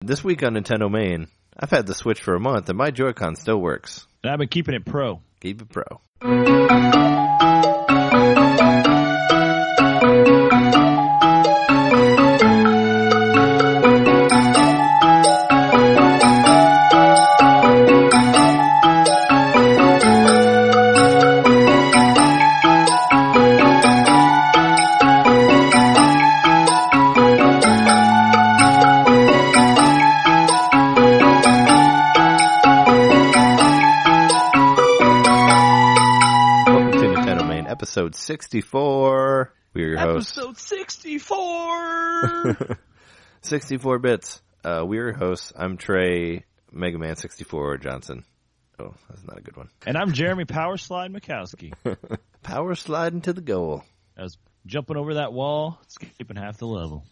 This week on NintenDomain, I've had the Switch for a month and my Joy-Con still works. And I've been keeping it pro. Keep it pro. Episode 64. We're your hosts. Episode 64! 64 bits. We're your hosts. I'm Trey, Mega Man 64 Johnson. Oh, that's not a good one. And I'm Jeremy Powerslide Mikowski. Power sliding to the goal. I was jumping over that wall, skipping half the level.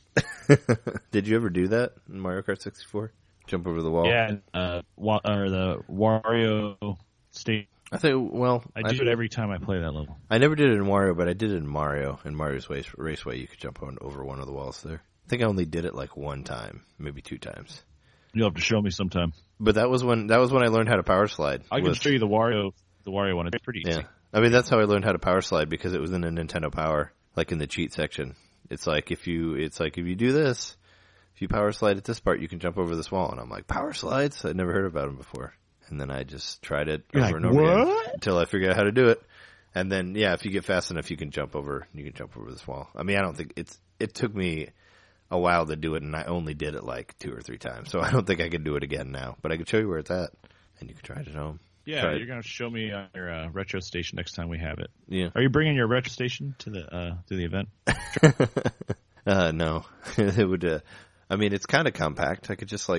Did you ever do that in Mario Kart 64? Jump over the wall? Yeah, or the Wario State. I think, well... I do it every time I play that level. I never did it in Wario, but I did it in Mario. In Mario's Raceway, you could jump over one of the walls there. I think I only did it like one time, maybe two times. You'll have to show me sometime. But that was when I learned how to power slide. I can show you the Wario one. It's pretty easy. Yeah. I mean, that's how I learned how to power slide, because it was in a Nintendo Power, like in the cheat section. It's like if you do this, if you power slide at this part, you can jump over this wall. And I'm like, power slides? I'd never heard about them before. And then I just tried it over and over again until I figured out how to do it. And then, yeah, if you get fast enough, you can jump over this wall. I mean, I don't think it took me a while to do it, and I only did it like 2 or 3 times. So I don't think I could do it again now. But I could show you where it's at, and you can try it at home. Yeah, you're going to show me on your retro station next time we have it. Yeah. Are you bringing your retro station to the event? No. It would, I mean, it's kind of compact. I could just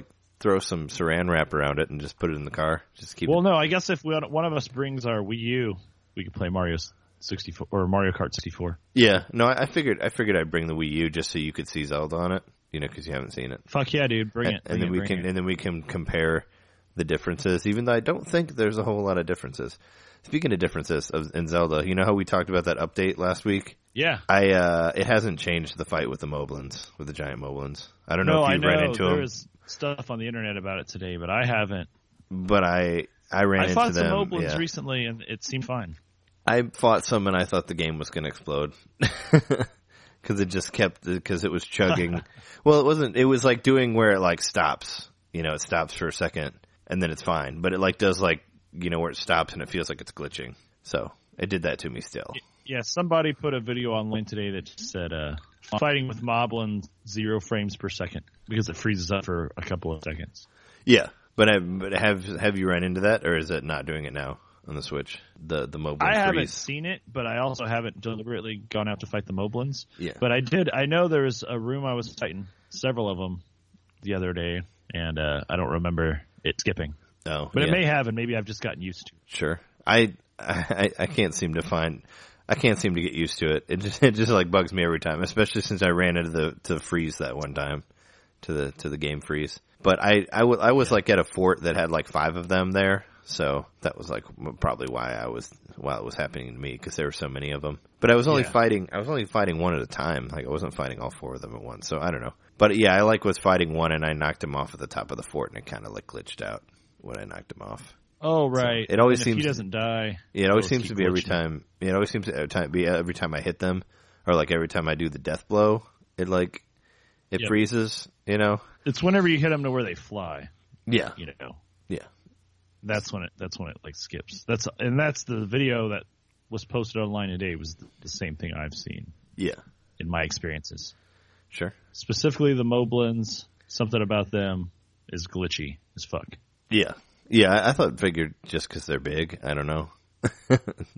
throw some saran wrap around it and just put it in the car. Just keep. Well, no, I guess if one of us brings our Wii U, we could play Mario 64 or Mario Kart 64. Yeah, no, I figured I'd bring the Wii U just so you could see Zelda on it, because you haven't seen it. Fuck yeah, dude, bring it. And then we can compare the differences. Even though I don't think there's a whole lot of differences. Speaking of differences in Zelda, you know how we talked about that update last week? Yeah. It hasn't changed the fight with the moblins, with the giant moblins. I don't know if you ran into them. There was stuff on the internet about it today, but I haven't. But I ran into them. I fought some moblins recently, and it seemed fine. I fought some, and I thought the game was going to explode. Because it was chugging. Well, it wasn't. It was like doing where it stops. It stops for a second, and then it's fine. But it does where it stops, and it feels like it's glitching. So it did that to me still. Yeah, somebody put a video online today that said fighting with moblins 0 frames per second because it freezes up for a couple of seconds. Yeah, but have you run into that, or is it not doing it now on the Switch? The moblins I haven't freeze? Seen it, but I also haven't deliberately gone out to fight the moblins. Yeah, but I did. I know there was a room I was fighting several of them the other day, and I don't remember it skipping. Oh, but it may have, and maybe I've just gotten used to it. Sure, I can't seem to find. I can't seem to get used to it. It just bugs me every time, especially since I ran into the freeze that one time, to the game freeze. But I was at a fort that had 5 of them there, so that was probably why it was happening to me, because there were so many of them. But I was only fighting one at a time. I wasn't fighting all 4 of them at once. So I don't know. But yeah, I was fighting one, and I knocked him off at the top of the fort, and it kind of glitched out when I knocked him off. Oh, right. So it always seems if he doesn't die. Yeah, it always seems to be every time. It always seems to be every time I hit them, or every time I do the death blow, it freezes. It's whenever you hit them to where they fly. Yeah. Yeah. That's when it skips. That's the video that was posted online today was the same thing I've seen. Yeah. In my experiences. Sure. Specifically the moblins, something about them is glitchy as fuck. Yeah. Yeah, I figured just because they're big. I don't know.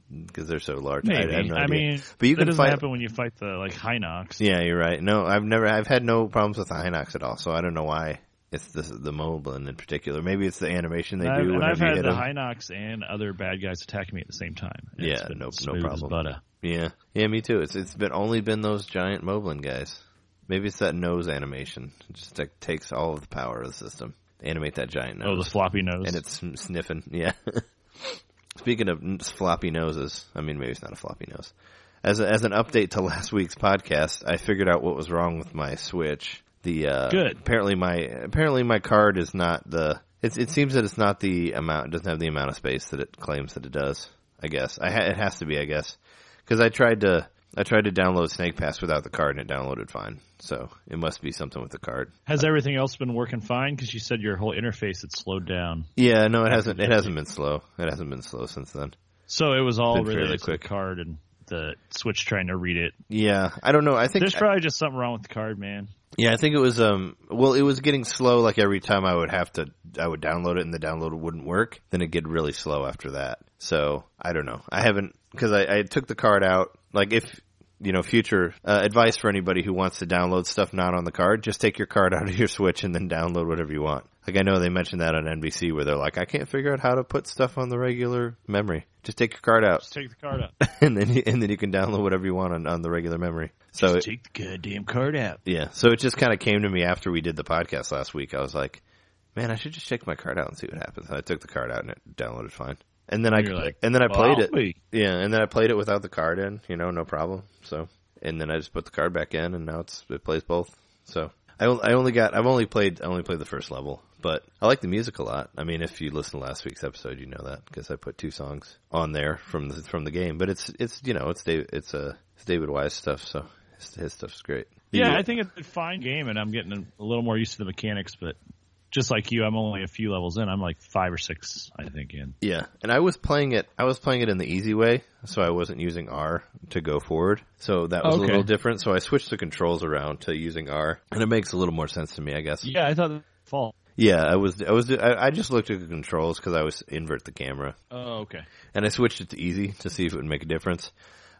Because they're so large. Maybe. I have no idea. I mean, but you that can doesn't happen when you fight the Hinox. Yeah, you're right. No, I've had no problems with the Hinox at all, so I don't know why it's the moblin in particular. Maybe it's the animation they do whenever I've you had hit the them. Hinox and other bad guys attacking me at the same time. Yeah, no problem. Yeah, me too. It's only been those giant moblin guys. Maybe it's that nose animation. It just takes all of the power of the system. Animate that giant nose. Oh, the floppy nose. And it's sniffing, yeah. Speaking of floppy noses, I mean, maybe it's not a floppy nose. As an update to last week's podcast, I figured out what was wrong with my Switch. Good. Apparently my card is not the. It seems that it's not the amount. It doesn't have the amount of space that it claims that it does. I guess it has to be. I guess because I tried to download Snake Pass without the card and it downloaded fine. So it must be something with the card. Has everything else been working fine? Because you said your whole interface had slowed down. Yeah, no, it hasn't. It hasn't been slow. It hasn't been slow since then. So it was all fairly related to the quick. card and the Switch trying to read it. Yeah, I don't know. I think There's probably just something wrong with the card, man. Yeah, I think it was. Well, it was getting slow. Like every time I would download it and the download wouldn't work. Then it'd get really slow after that. So I don't know. I haven't because I took the card out. Like if future advice for anybody who wants to download stuff not on the card, just take your card out of your Switch and then download whatever you want. Like I know they mentioned that on NBC where they're like, I can't figure out how to put stuff on the regular memory. Just take your card out. Just take the card out. and then you can download whatever you want on the regular memory. So just take the goddamn card out. Yeah. So it just kind of came to me after we did the podcast last week. I was like, man, I should just take my card out and see what happens. And I took the card out and it downloaded fine. And then I played it. Yeah, and then I played it without the card in, no problem. So, and then I just put the card back in and now it plays both. So, I've only played the first level, but I like the music a lot. I mean, if you listen to last week's episode, you know that because I put 2 songs on there from the game, but it's David Wise stuff, so his stuff's great. Yeah, I think it's a fine game and I'm getting a little more used to the mechanics, but just like you, I'm only a few levels in. I'm like 5 or 6, I think, in. Yeah, and I was playing it in the easy way, so I wasn't using R to go forward. So that was a little different. So I switched the controls around to using R, and it makes a little more sense to me, I guess. Yeah, I thought that was fault. Yeah, I just looked at the controls because I was invert the camera. Oh, okay. And I switched it to easy to see if it would make a difference.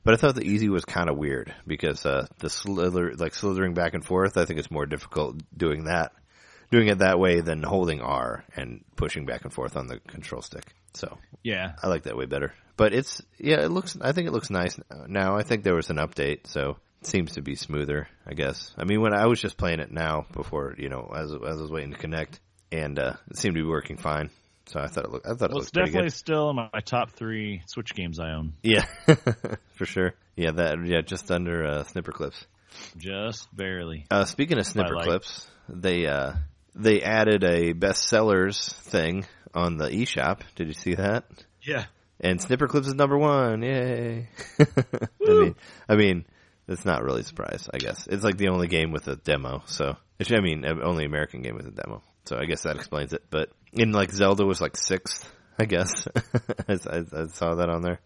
But I thought the easy was kind of weird because the slithering back and forth, I think it's more difficult doing it that way than holding R and pushing back and forth on the control stick. So yeah, I like that way better. But I think it looks nice now. I think there was an update, so it seems to be smoother, I guess. I mean, when I was just playing it now before, as I was waiting to connect, and it seemed to be working fine. So I thought it looked pretty good. It's definitely still in my top 3 Switch games I own. Yeah, for sure. Yeah, just under Snipper Clips. Just barely. Speaking of Snipper Clips, they added a bestsellers thing on the eShop. Did you see that? Yeah. And Snipper Clips is number 1. Yay. I mean, it's not really a surprise, I guess. It's like the only game with a demo. So, only American game with a demo. So I guess that explains it. But in Zelda was 6th, I guess. I saw that on there.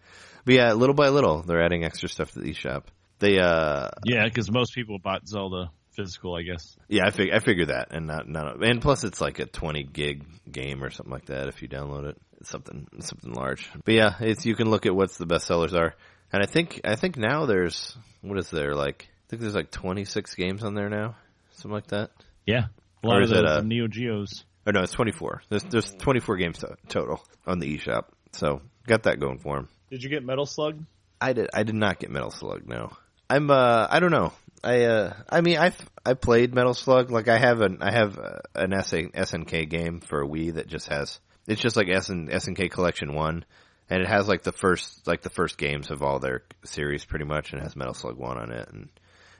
But yeah, little by little, they're adding extra stuff to the eShop. Yeah, because most people bought Zelda physical, I guess. Yeah, I figured that, and and plus it's like a 20 gig game or something like that if you download it. It's something large. But yeah, you can look at what's the best sellers are, and I think now there's I think there's 26 games on there now, something like that. Yeah, a lot of those Neo Geos. Oh no, it's 24. There's 24 games total on the eShop, so got that going for them. Did you get Metal Slug? I did not get Metal Slug. No, I don't know. I played Metal Slug. I have an SNK game for Wii that just has, it's just like SNK Collection 1, and it has the first games of all their series pretty much, and it has Metal Slug 1 on it, and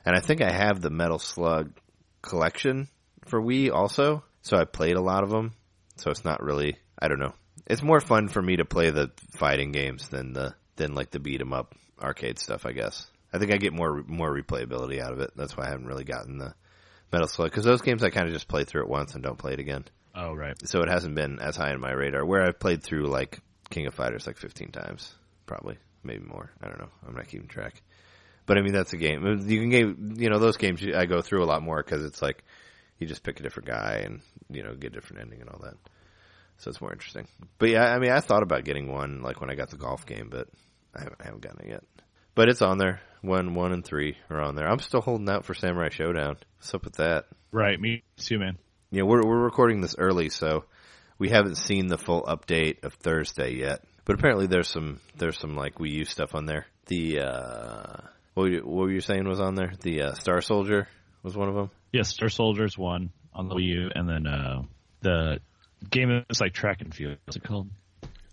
I think I have the Metal Slug collection for Wii also, so I played a lot of them. So it's not really, I don't know. It's more fun for me to play the fighting games than the beat 'em up arcade stuff, I guess. I think I get more replayability out of it. That's why I haven't really gotten the Metal Slug, because those games I kind of just play through it once and don't play it again. Oh, right. So it hasn't been as high on my radar, where I've played through King of Fighters 15 times, probably, maybe more. I don't know. I'm not keeping track. But I mean, that's a game. You can those games I go through a lot more because it's you just pick a different guy and get a different ending and all that. So it's more interesting. But yeah, I mean, I thought about getting one when I got the golf game, but I haven't gotten it yet. But it's on there. 1 and 3 are on there. I'm still holding out for Samurai Showdown. What's up with that? Right, me too, man. Yeah, we're recording this early, so we haven't seen the full update of Thursday yet. But apparently there's some Wii U stuff on there. The what were you saying was on there? The Star Soldier was one of them. Yes, Star Soldier's one on the Wii U, and then the game is track and field. What's it called?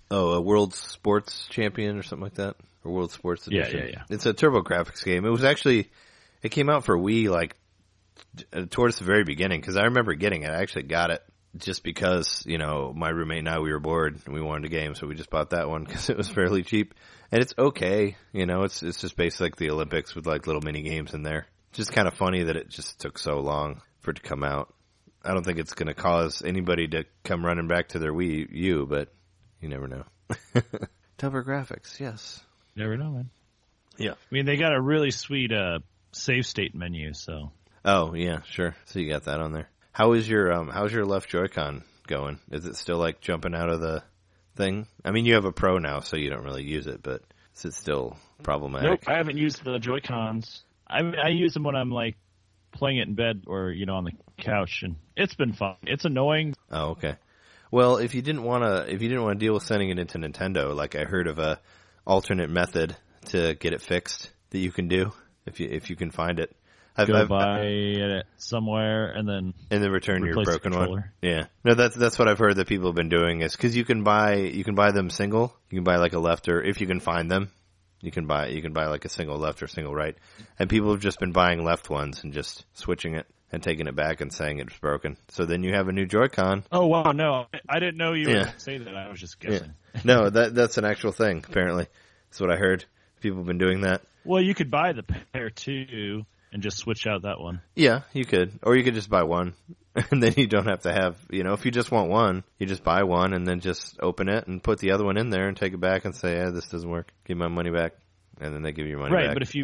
Oh, a World Sports Champion or something like that? Or World Sports Edition? Yeah. It's a TurboGrafx game. It came out for Wii towards the very beginning, because I remember getting it. I actually got it just because, my roommate and I, we were bored and we wanted a game, so we just bought that one because it was fairly cheap. And it's okay, it's just basically like the Olympics with like little mini games in there. It's just kind of funny that it just took so long for it to come out. I don't think it's going to cause anybody to come running back to their Wii U, but you never know. TurboGrafx, yes. Never know, man. Yeah. I mean, they got a really sweet save state menu, so. Oh, yeah, sure. So you got that on there. How's your left Joy-Con going? Is it still like jumping out of the thing? I mean, you have a Pro now, so you don't really use it, but is it still problematic? Nope, I haven't used the Joy-Cons. I use them when I'm like playing it in bed or, on the couch, and it's been fun. It's annoying. Oh, okay. Well, if you didn't want to deal with sending it into Nintendo, like I heard of a alternate method to get it fixed that you can do if you can find it. I've buy it somewhere and then return your broken one. Yeah, no, that's what I've heard that people have been doing is because you can buy them single. You can buy like a left, or if you can find them, you can buy like a single left or single right. And people have just been buying left ones and just switching it and taking it back and saying it's broken. So then you have a new Joy-Con. Oh wow, no, I didn't know you were going to say that. I was just guessing. Yeah. No, that's an actual thing. Apparently, that's what I heard. People have been doing that. Well, you could buy the pair too. And just switch out that one. Yeah, you could. Or you could just buy one. And then you don't have to have, if you just want one, you just buy one and then just open it and put the other one in there and take it back and say, this doesn't work. Give my money back. And then they give you your money back. Right, but if you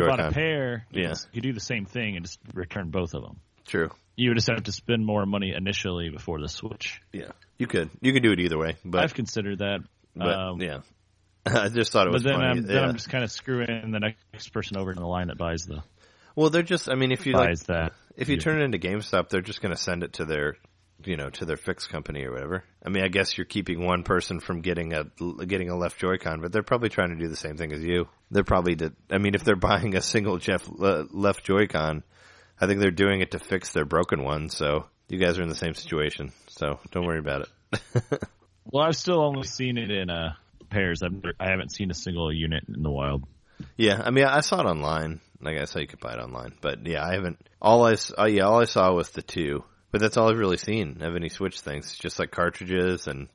bought a pair, you do the same thing and just return both of them. True. You would just have to spend more money initially before the switch. Yeah, you could. You could do it either way. But I've considered that. But, yeah. I just thought it was funny. Then I'm just kind of screwing the next person over in the line that buys the... Well, they're just, if you if you Yeah. turn it into GameStop, they're just going to send it to their, to their fix company or whatever. I guess you're keeping one person from getting a left Joy-Con, but they're probably trying to do the same thing as you. They're probably, if they're buying a single left Joy-Con, I think they're doing it to fix their broken one, so you guys are in the same situation, so don't worry about it. Well, I've still only seen it in pairs. I haven't seen a single unit in the wild. Yeah, I saw it online. Like I saw you could buy it online, but yeah, I haven't. All I saw was the two, but that's all I've really seen of any Switch things. Just like cartridges and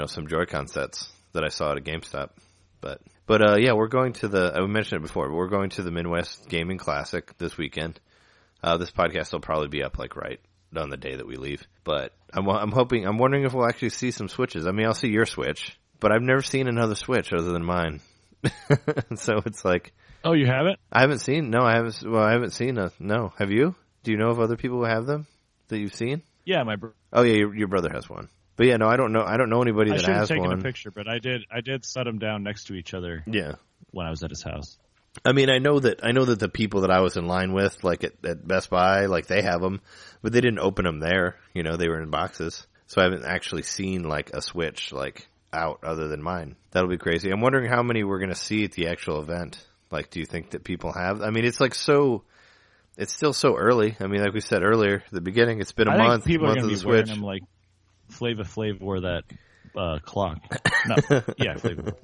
some Joy-Con sets that I saw at a GameStop. But yeah, we're going to I mentioned it before, but we're going to the Midwest Gaming Classic this weekend. This podcast will probably be up like right on the day that we leave. But I'm wondering if we'll actually see some Switches. I'll see your Switch, but I've never seen another Switch other than mine. So it's like. Oh, you haven't? I haven't seen. No, I haven't. Well, I haven't seen no. Have you? Do you know of other people who have them that you've seen? Yeah, my brother. Oh yeah, your brother has one. But yeah, no, I don't know. I don't know anybody that has one. I should have taken a picture, but I did set them down next to each other. Yeah. When I was at his house. I know that the people that I was in line with, like at Best Buy, like they have them, but they didn't open them there. They were in boxes, so I haven't actually seen like a Switch like out other than mine. That'll be crazy. I'm wondering how many we're going to see at the actual event. Like, do you think that people have? It's like it's still so early. Like we said earlier at the beginning, it's been a month. People are going to be wearing them like Flava Flav wore that clock. No, yeah, Flava.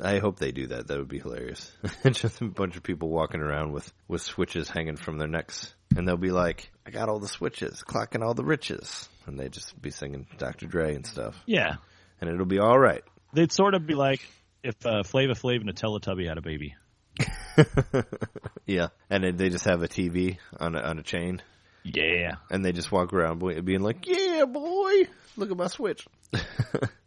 I hope they do that. That would be hilarious. Just a bunch of people walking around with Switches hanging from their necks. And they'll be like, I got all the Switches, clocking all the riches. And they just be singing Dr. Dre and stuff. Yeah. And it'll be all right. They'd sort of be like if Flava Flav and a Teletubby had a baby. Yeah, and they just have a TV on a chain. Yeah, and they just walk around being like, "Yeah, boy, look at my Switch."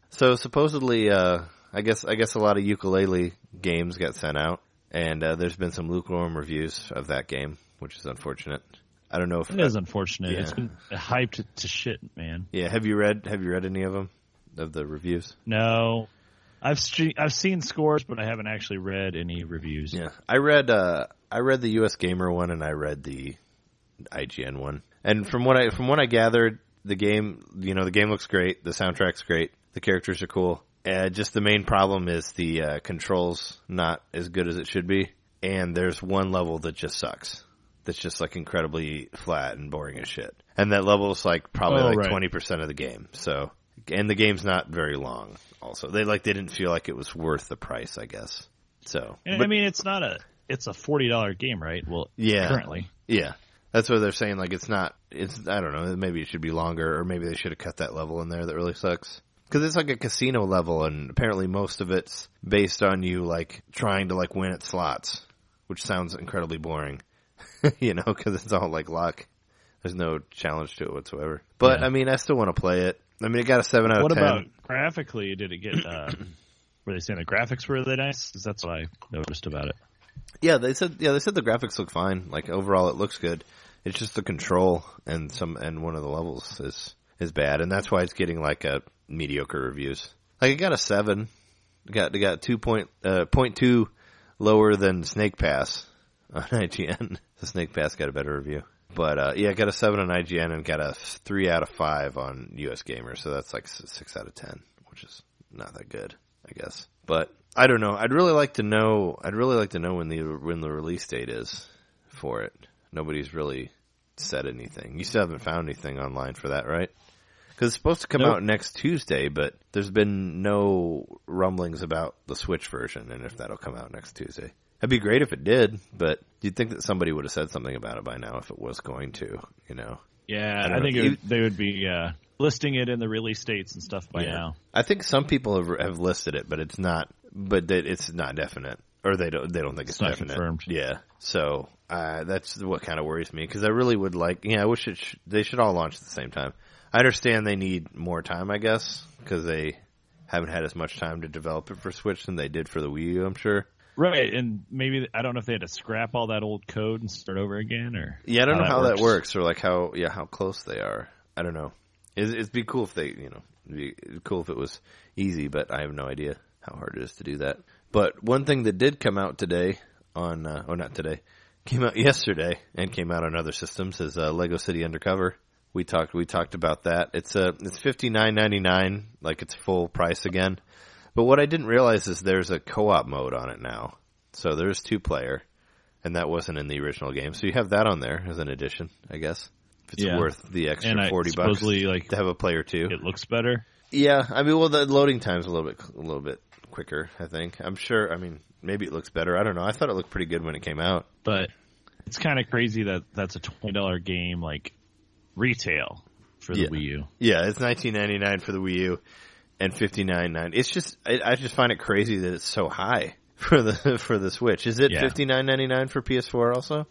So supposedly, I guess a lot of ukulele games got sent out, and there's been some lukewarm reviews of that game, which is unfortunate. I don't know if it is unfortunate. Yeah. It's been hyped to shit, man. Yeah, have you read any of them, of the reviews? No. I've seen scores, but I haven't actually read any reviews. Yeah, I read the US Gamer one and I read the IGN one. And from what I gathered, the game looks great, the soundtrack's great, the characters are cool. Just the main problem is the controls not as good as it should be, and there's one level that just sucks. That's just like incredibly flat and boring as shit. And that level is like probably 20% of the game. So, and the game's not very long. Also, they didn't feel like it was worth the price, I guess. So, it's a $40 game, right? Well, yeah, currently, yeah. That's what they're saying. Like, I don't know, maybe it should be longer, or maybe they should have cut that level in there that really sucks. Because it's like a casino level, and apparently most of it's based on you, like, trying to, like, win at slots, which sounds incredibly boring, you know, because it's all, like, luck. There's no challenge to it whatsoever. But, I mean, I still want to play it. I mean, it got a 7 out of 10. What about graphically? Did it get, were they saying the graphics were really nice? Because that's what I noticed about it. Yeah, they said the graphics look fine. Like, overall, it looks good. It's just the control and one of the levels is bad, and that's why it's getting like a mediocre reviews. Like, it got a 7. It got 0.2 lower than Snake Pass on IGN. The Snake Pass got a better review. But it got a 7 on IGN and got a 3 out of 5 on US Gamer, so that's like 6 out of 10, which is not that good, I guess. But I don't know. I'd really like to know when the release date is for it. Nobody's really said anything. You still haven't found anything online for that, right? Because it's supposed to come out next Tuesday, but there's been no rumblings about the Switch version and if that'll come out next Tuesday. It'd be great if it did, but you'd think that somebody would have said something about it by now if it was going to, you know. Yeah, I think they would be listing it in the release dates and stuff by now. I think some people have listed it, but it's not definite. Or they don't think it's definite. Confirmed. Yeah. So that's what kind of worries me, because I really would like. I wish they should all launch at the same time. I understand they need more time, I guess, because they haven't had as much time to develop it for Switch than they did for the Wii U, I'm sure. Right, and maybe I don't know if they had to scrap all that old code and start over again, or I don't know how that works, or like how close they are. I don't know. It'd be cool if it'd be cool if it was easy, but I have no idea how hard it is to do that. But one thing that did come out today came out yesterday and came out on other systems is Lego City Undercover. We talked about that. It's $59.99, like it's full price again. But what I didn't realize is there's a co-op mode on it now. So there's 2-player, and that wasn't in the original game. So you have that on there as an addition, I guess. If it's worth the extra $40 to have a player 2. It looks better. Yeah, I mean, well, the loading time's a little bit quicker, I think. I'm sure. I mean, maybe it looks better. I don't know. I thought it looked pretty good when it came out. But it's kind of crazy that that's a $20 game, like, retail for the Wii U. Yeah, it's $19.99 for the Wii U and $59.99. It's just, I just find it crazy that it's so high for the Switch. Is it $59.99 for PS4 also?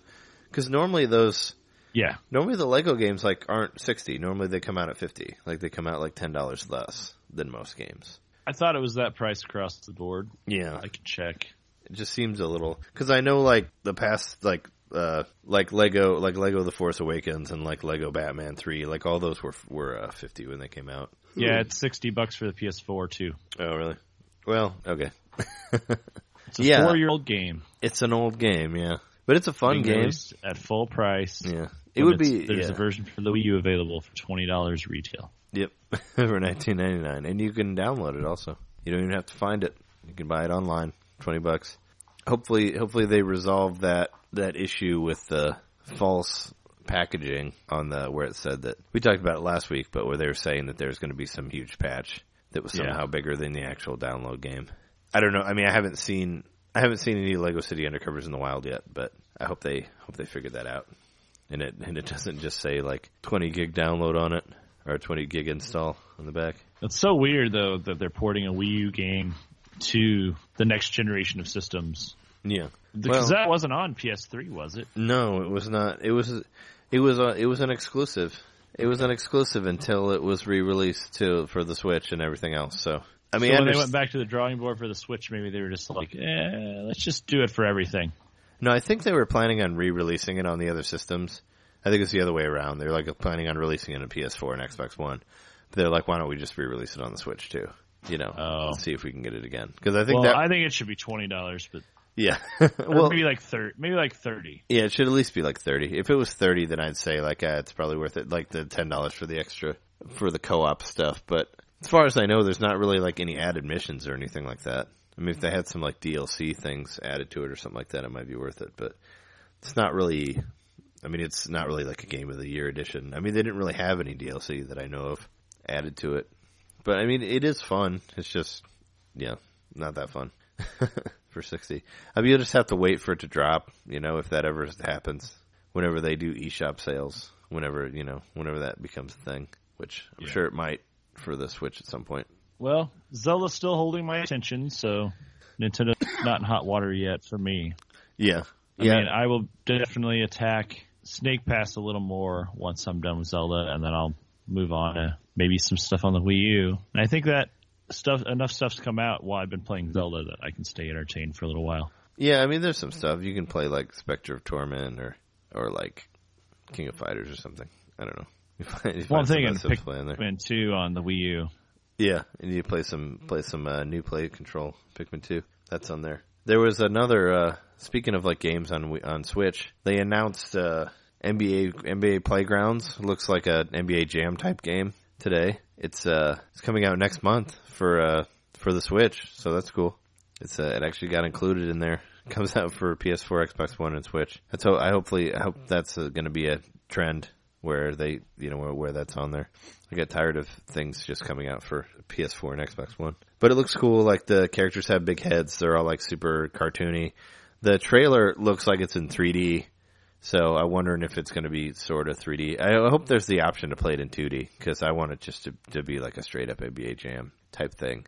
Because normally normally the Lego games like aren't $60. Normally they come out at $50. Like they come out like $10 less than most games. I thought it was that price across the board. Yeah, I could check. It just seems a little, because I know like the past like Lego The Force Awakens and like Lego Batman 3, like all those were $50 when they came out. Yeah, it's $60 for the PS4 too. Oh, really? Well, okay. It's a 4-year-old game. It's an old game, yeah, but it's a fun game at full price. Yeah, it would be. There's a version for the Wii U available for $20 retail. Yep, for $19.99, and you can download it also. You don't even have to find it. You can buy it online, $20. Hopefully they resolve that issue with the false packaging on where it said that we talked about it last week, but where they were saying that there's going to be some huge patch that was somehow bigger than the actual download game. I don't know. I mean, I haven't seen any Lego City Undercovers in the wild yet, but I hope they figure that out, and it doesn't just say like 20 gig download on it or a 20 gig install on the back. It's so weird though that they're porting a Wii U game to the next generation of systems. Yeah, because that wasn't on PS3, was it? No, it was not. It was an exclusive. It was an exclusive until it was re-released for the Switch and everything else. So I mean, when they went back to the drawing board for the Switch, maybe they were just like, let's just do it for everything. No, I think they were planning on re-releasing it on the other systems. I think it's the other way around. They're like planning on releasing it on PS4 and Xbox One. But they're like, why don't we just re-release it on the Switch too? Let's see if we can get it again. Because I think I think it should be $20, but yeah, well, maybe like 30. Yeah, it should at least be like 30. If it was 30, then I'd say like it's probably worth it. Like the $10 for the extra for the co-op stuff. But as far as I know, there's not really like any added missions or anything like that. I mean, if they had some like DLC things added to it or something like that, it might be worth it. But it's not really. I mean, it's not really like a Game of the Year edition. I mean, they didn't really have any DLC that I know of added to it. But I mean, it is fun. It's just, not that fun for $60. I mean, you'll just have to wait for it to drop, if that ever happens. whenever they do eShop sales, whenever that becomes a thing, which I'm sure it might for the Switch at some point. Well, Zelda's still holding my attention, so Nintendo's not in hot water yet for me. Yeah. I mean, I will definitely attack Snake Pass a little more once I'm done with Zelda, and then I'll move on to maybe some stuff on the Wii U. And I think that enough stuff's come out while I've been playing Zelda that I can stay entertained for a little while. Yeah, I mean, there's some stuff. You can play like Spectre of Torment or like King of Fighters or something. I don't know. Well, I'm thinking Pikmin 2 on the Wii U. Yeah, and you play some new Play Control, Pikmin 2. That's on there. There was another, speaking of like games on Switch, they announced NBA Playgrounds. Looks like a NBA Jam type game today. It's coming out next month for the Switch, so that's cool. It actually got included in there. It comes out for PS4, Xbox One, and Switch. I hope that's going to be a trend where they, where that's on there. I get tired of things just coming out for PS4 and Xbox One. But it looks cool. Like the characters have big heads. They're all like super cartoony. The trailer looks like it's in 3D. So I'm wondering if it's going to be sort of 3D. I hope there's the option to play it in 2D because I want it just to be like a straight up NBA Jam type thing.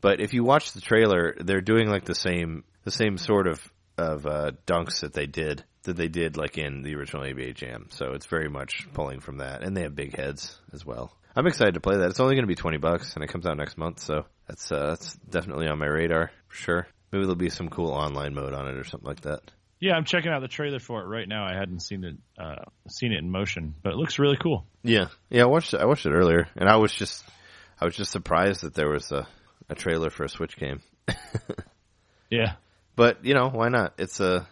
But if you watch the trailer, they're doing like the same sort of dunks that they did like in the original NBA Jam. So it's very much pulling from that, and they have big heads as well. I'm excited to play that. It's only going to be $20, and it comes out next month, so that's definitely on my radar for sure. Maybe there'll be some cool online mode on it or something like that. Yeah, I'm checking out the trailer for it right now. I hadn't seen it in motion, but it looks really cool. Yeah. I watched it earlier, and I was just surprised that there was a trailer for a Switch game. Yeah. But, why not? It's a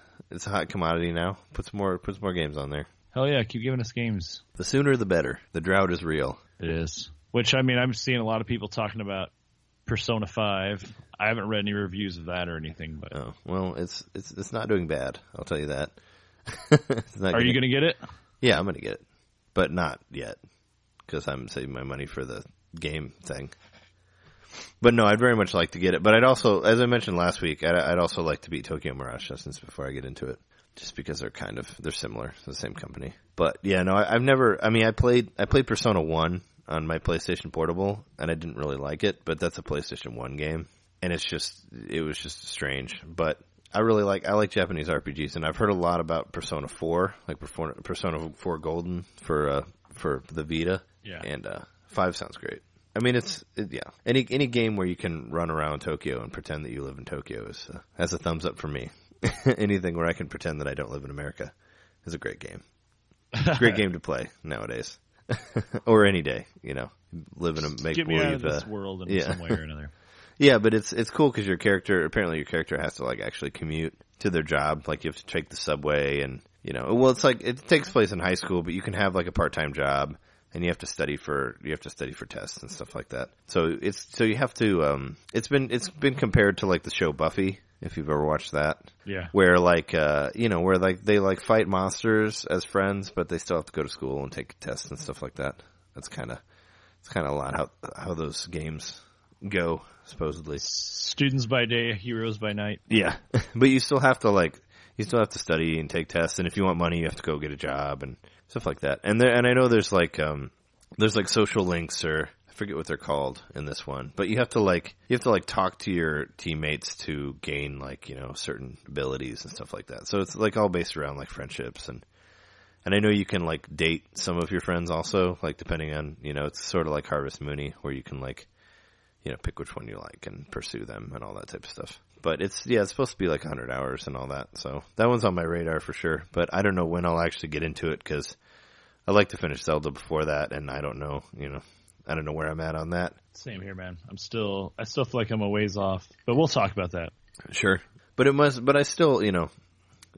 hot commodity now. Puts more games on there. Hell yeah, keep giving us games. The sooner the better. The drought is real. It is. Which, I mean, I'm seeing a lot of people talking about Persona 5. I haven't read any reviews of that or anything. But oh, well, it's not doing bad. I'll tell you that. Are you going to get it? Yeah, I'm going to get it. But not yet. Because I'm saving my money for the game thing. But no, I'd very much like to get it. But I'd also, as I mentioned last week, I'd also like to beat Tokyo Mirage Sessions before I get into it. Just because they're similar, the same company. But yeah, no, I played Persona 1 on my PlayStation Portable, and I didn't really like it, but that's a PlayStation 1 game. And it was just strange. But I like Japanese RPGs, and I've heard a lot about Persona 4, like Persona 4 Golden for the Vita. Yeah. And 5 sounds great. I mean, any game where you can run around Tokyo and pretend that you live in Tokyo has a thumbs up for me. Anything where I can pretend that I don't live in America is a great game. It's a great game to play nowadays. Or any day, live in a make-believe. Get me out of this world in some way or another. Yeah, but it's cool because your character has to like actually commute to their job. Like you have to take the subway and, it's like it takes place in high school, but you can have like a part-time job. And you have to study for tests and stuff like that. So you have to it's been compared to like the show Buffy, if you've ever watched that. Yeah. Where like where like they like fight monsters as friends, but they still have to go to school and take tests and stuff like that. It's kind of a lot how those games go, supposedly. Students by day, heroes by night. Yeah. But you still have to study and take tests, and if you want money you have to go get a job and stuff like that. And I know there's like social links, or I forget what they're called in this one, but you have to talk to your teammates to gain like, certain abilities and stuff like that. So it's like all based around like friendships, and I know you can like date some of your friends also, like depending on, it's sort of like Harvest Moon, where you can like, pick which one you like and pursue them and all that type of stuff. But it's supposed to be like 100 hours and all that. So that one's on my radar for sure. But I don't know when I'll actually get into it because I'd like to finish Zelda before that. And I don't know, I don't know where I'm at on that. Same here, man. I still feel like I'm a ways off, but we'll talk about that. Sure. But I still, it'd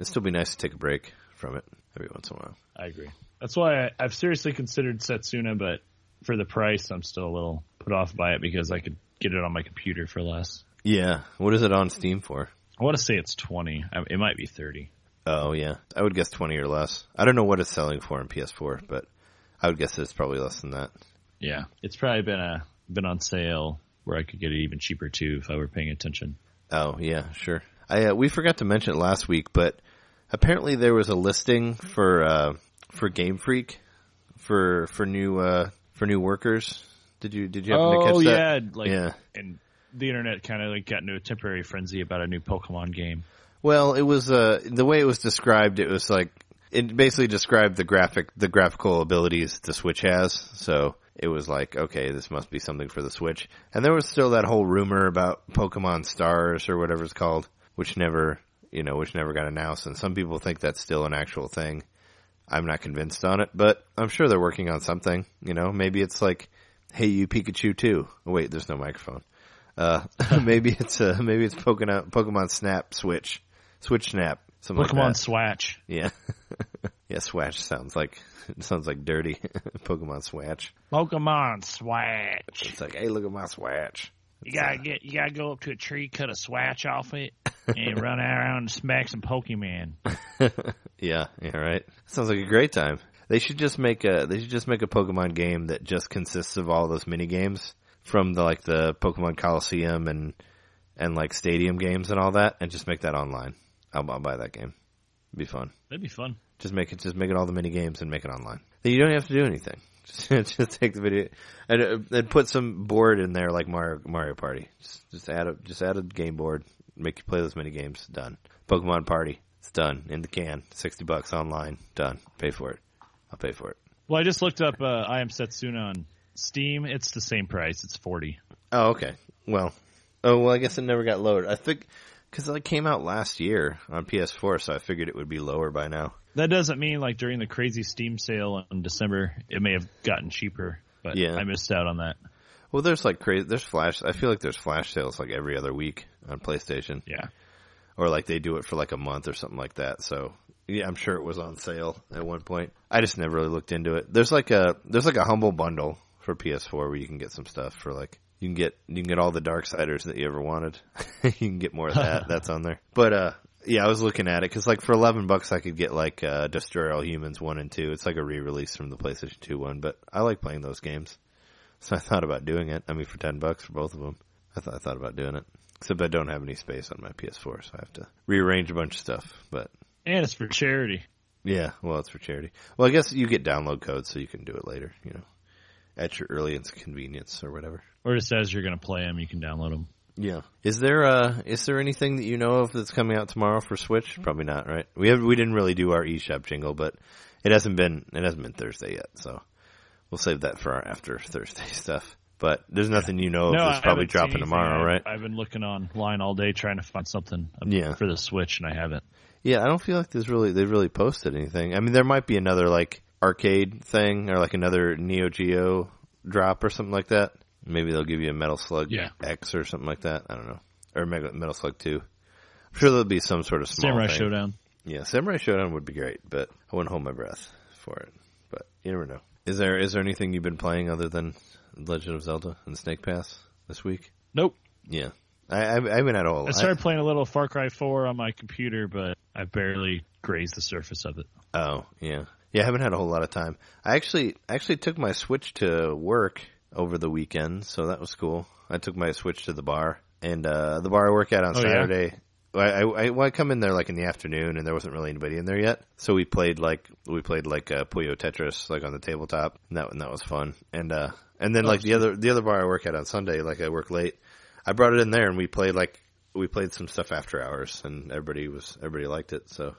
still be nice to take a break from it every once in a while. I agree. That's why I've seriously considered Setsuna, but for the price, I'm still a little put off by it because I could get it on my computer for less. Yeah. What is it on Steam for? I want to say it's 20. It might be 30. Oh, yeah. I would guess 20 or less. I don't know what it's selling for in PS4, but I would guess it's probably less than that. Yeah. It's probably been on sale where I could get it even cheaper, too, if I were paying attention. Oh, yeah, sure. We forgot to mention it last week, but apparently there was a listing for Game Freak for new workers. Did you happen to catch that? Yeah. And the internet kind of like got into a temporary frenzy about a new Pokemon game. Well, it was the way it was described. It was like it basically described the graphical abilities the Switch has. So it was like, okay, this must be something for the Switch. And there was still that whole rumor about Pokemon Stars or whatever it's called, which never got announced. And some people think that's still an actual thing. I'm not convinced on it, but I'm sure they're working on something. Maybe it's like, Hey You Pikachu 2. Oh, wait, there's no microphone. Maybe it's Pokemon Snap Switch Snap. Something Pokemon like that. Swatch. Yeah. Yeah, Swatch sounds like dirty. Pokemon Swatch. Pokemon Swatch. It's like, hey, look at my Swatch. You gotta go up to a tree, cut a swatch off it, and run around and smack some Pokemon. Yeah, right. Sounds like a great time. They should just make a Pokemon game that just consists of all those mini games from the Pokemon Coliseum and like stadium games and all that, and just make that online. I'll buy that game. It'd be fun. That'd be fun. Just make it all the mini games and make it online. Then you don't have to do anything. Just take the video and put some board in there like Mario Party. Just add a game board. Make you play those mini games. Done. Pokemon Party. It's done. In the can. $60 online. Done. Pay for it. I'll pay for it. Well, I just looked up I Am Setsuna on Steam. It's the same price. It's $40. Oh, okay. Well, I guess it never got lowered. I think because it came out last year on PS4, so I figured it would be lower by now. That doesn't mean like during the crazy Steam sale in December, it may have gotten cheaper, but yeah. I missed out on that. Well, there's flash. I feel like there's flash sales like every other week on PlayStation. Yeah. Or like they do it for like a month or something like that. So yeah, I'm sure it was on sale at one point. I just never really looked into it. There's like a humble bundle for PS4 where you can get some stuff for like you can get all the Darksiders that you ever wanted. You can get more of that. That's on there. But yeah, I was looking at it because like for $11 I could get like Destroy All Humans 1 and 2. It's like a re-release from the PlayStation 2 one, but I like playing those games, so I thought about doing it. I mean, for $10 for both of them, I thought about doing it. Except I don't have any space on my PS4, so I have to rearrange a bunch of stuff. But and it's for charity. Yeah, well, it's for charity. Well, I guess you get download codes, so you can do it later. At your earliest convenience or whatever. Or just as you're going to play them, you can download them. Yeah. Is there anything that you know of that's coming out tomorrow for Switch? Probably not, right? We didn't really do our eShop jingle, but it hasn't been Thursday yet, so we'll save that for our after Thursday stuff. But there's nothing of that's probably dropping tomorrow, right? I've been looking online all day trying to find something for the Switch, and I haven't. Yeah, I don't feel like they've really posted anything. I mean, there might be another like arcade thing or like another Neo Geo drop or something like that. Maybe they'll give you a Metal Slug X or something like that. I don't know. Or Metal Slug 2. I'm sure there'll be some sort of small Samurai thing. Showdown. Yeah, Samurai Showdown would be great, but I wouldn't hold my breath for it. But you never know. Is there anything you've been playing other than Legend of Zelda and Snake Pass this week? Nope. Yeah. I haven't had a whole... I started playing a little Far Cry 4 on my computer, but I barely grazed the surface of it. Oh, yeah. Yeah, I haven't had a whole lot of time. I actually took my Switch to work over the weekend, so that was cool. I took my Switch to the bar, and the bar I work at on Saturday. Yeah? I come in there like in the afternoon, and there wasn't really anybody in there yet. So we played like Puyo Tetris like on the tabletop, and that was fun. And then like the other bar I work at on Sunday, like I work late. I brought it in there, and we played some stuff after hours, and everybody liked it. So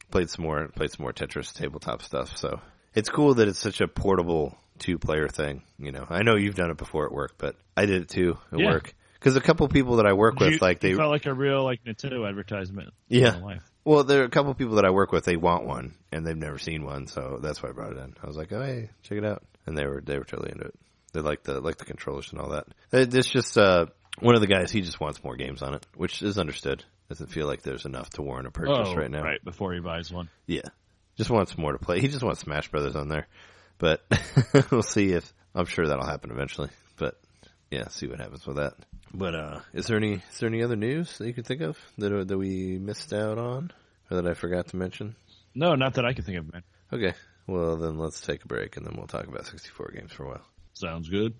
played some more Tetris tabletop stuff. So it's cool that it's such a portable 2-player thing. I know you've done it before at work, but I did it too at work. Because a couple people that I work with, they felt like a real Nintendo advertisement. Yeah. In life. Well, there are a couple people that I work with. They want one, and they've never seen one, so that's why I brought it in. I was like, "Oh, hey, check it out," and they were totally into it. They like the controllers and all that. It's just one of the guys. He just wants more games on it, which is understood. Doesn't feel like there's enough to warrant a purchase right now. Right before he buys one. Yeah, just wants more to play. He just wants Smash Brothers on there, but we'll see if I'm sure that'll happen eventually. But yeah, see what happens with that. But is there any other news that you could think of that we missed out on or that I forgot to mention? No, not that I can think of, man. Okay, well then let's take a break and then we'll talk about 64 games for a while. Sounds good.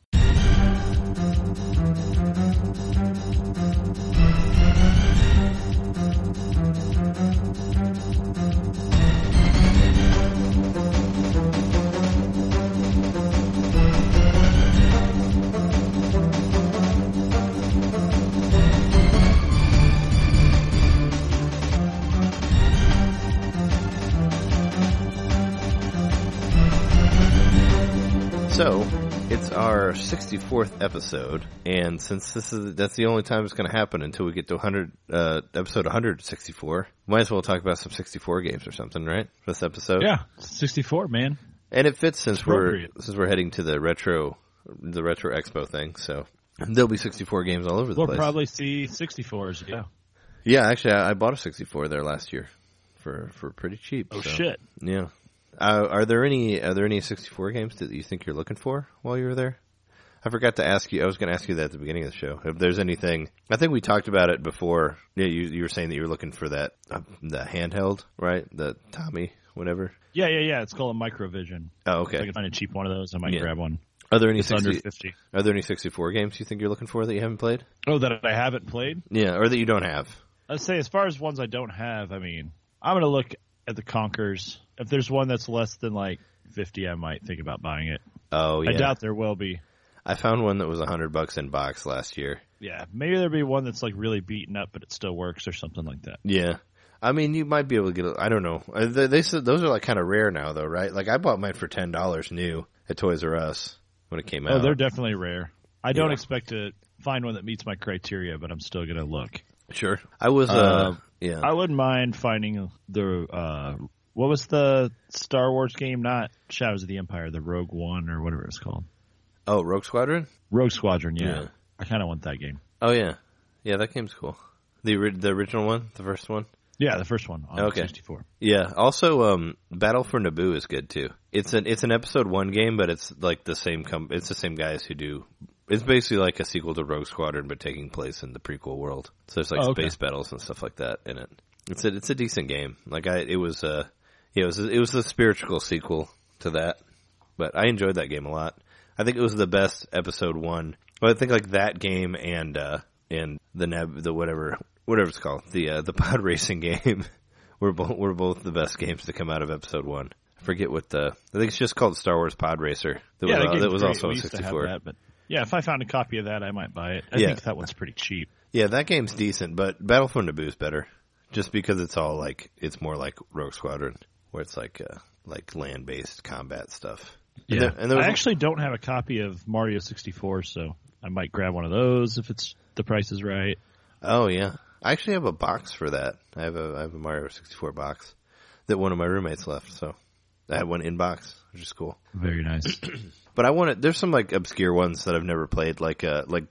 So, it's our 64th episode, and since that's the only time it's going to happen until we get to episode 164, might as well talk about some 64 games or something, right? For this episode. Yeah, 64, man. And it fits since we're heading to the retro expo thing, so there'll be 64 games all over the place. We'll probably see 64s, yeah. Yeah, actually, I bought a 64 there last year for pretty cheap. Oh, shit. Yeah. Are there any 64 games that you think you're looking for while you were there? I forgot to ask you. I was going to ask you that at the beginning of the show. If there's anything, I think we talked about it before. Yeah, you were saying that you were looking for that the handheld, right? The Tommy, whatever. Yeah. It's called a Microvision. Oh, okay. If I can find a cheap one of those, I might grab one. Are there any under 50? Are there any 64 games you think you're looking for that you haven't played? Oh, that I haven't played? Yeah, or that you don't have. Let's say as far as ones I don't have, I mean, I'm going to look at the Conkers. If there's one that's less than like 50, I might think about buying it. Oh, yeah. I doubt there will be. I found one that was $100 in box last year. Yeah, maybe there'll be one that's like really beaten up, but it still works or something like that. Yeah. I mean, you might be able to get I don't know. They said those are like kind of rare now, though, right? Like I bought mine for $10 new at Toys R Us when it came out. Oh, they're definitely rare. I don't expect to find one that meets my criteria, but I'm still going to look. Sure. I was, yeah. I wouldn't mind finding the, what was the Star Wars game? Not Shadows of the Empire, the Rogue One or whatever it's called. Oh, Rogue Squadron? Rogue Squadron, yeah. I kind of want that game. Oh, yeah. Yeah, that game's cool. The original one? The first one? Yeah, the first one on 64. Yeah. Also, Battle for Naboo is good too. It's an episode 1 game, but it's like the same it's the same guys who do. It's basically like a sequel to Rogue Squadron, but taking place in the prequel world. So there's like space battles and stuff like that in it. It's a decent game. Like it was the spiritual sequel to that, but I enjoyed that game a lot. I think it was the best episode 1. Well, I think like that game and the whatever it's called, the pod racing game were both the best games to come out of episode 1. I forget what I think it's just called Star Wars Pod Racer. That was also a 64. That, but yeah, if I found a copy of that, I might buy it. I think that one's pretty cheap. Yeah, that game's decent, but Battle for Naboo is better, just because it's all like it's more like Rogue Squadron, where it's like land-based combat stuff. Yeah, I actually don't have a copy of Mario 64, so I might grab one of those if the price is right. Oh yeah. I actually have a box for that. I have a Mario 64 box that one of my roommates left, so I have one in box, which is cool. Very nice. But there's some like obscure ones that I've never played, like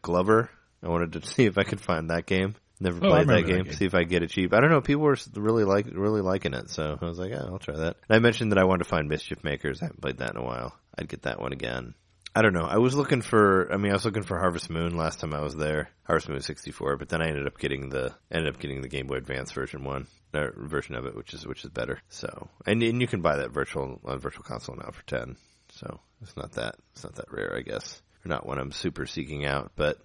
Glover. I wanted to see if I could find that game. Never played that game. See if I get it cheap. I don't know. People were really liking it, so I was like, I'll try that. And I mentioned that I wanted to find Mischief Makers. I haven't played that in a while. I'd get that one again. I don't know. I was looking for Harvest Moon last time I was there. Harvest Moon 64, but then I ended up getting the Game Boy Advance version of it, which is better. So, and you can buy that on Virtual Console now for $10. So, it's not that rare, I guess. Or not one I'm super seeking out, but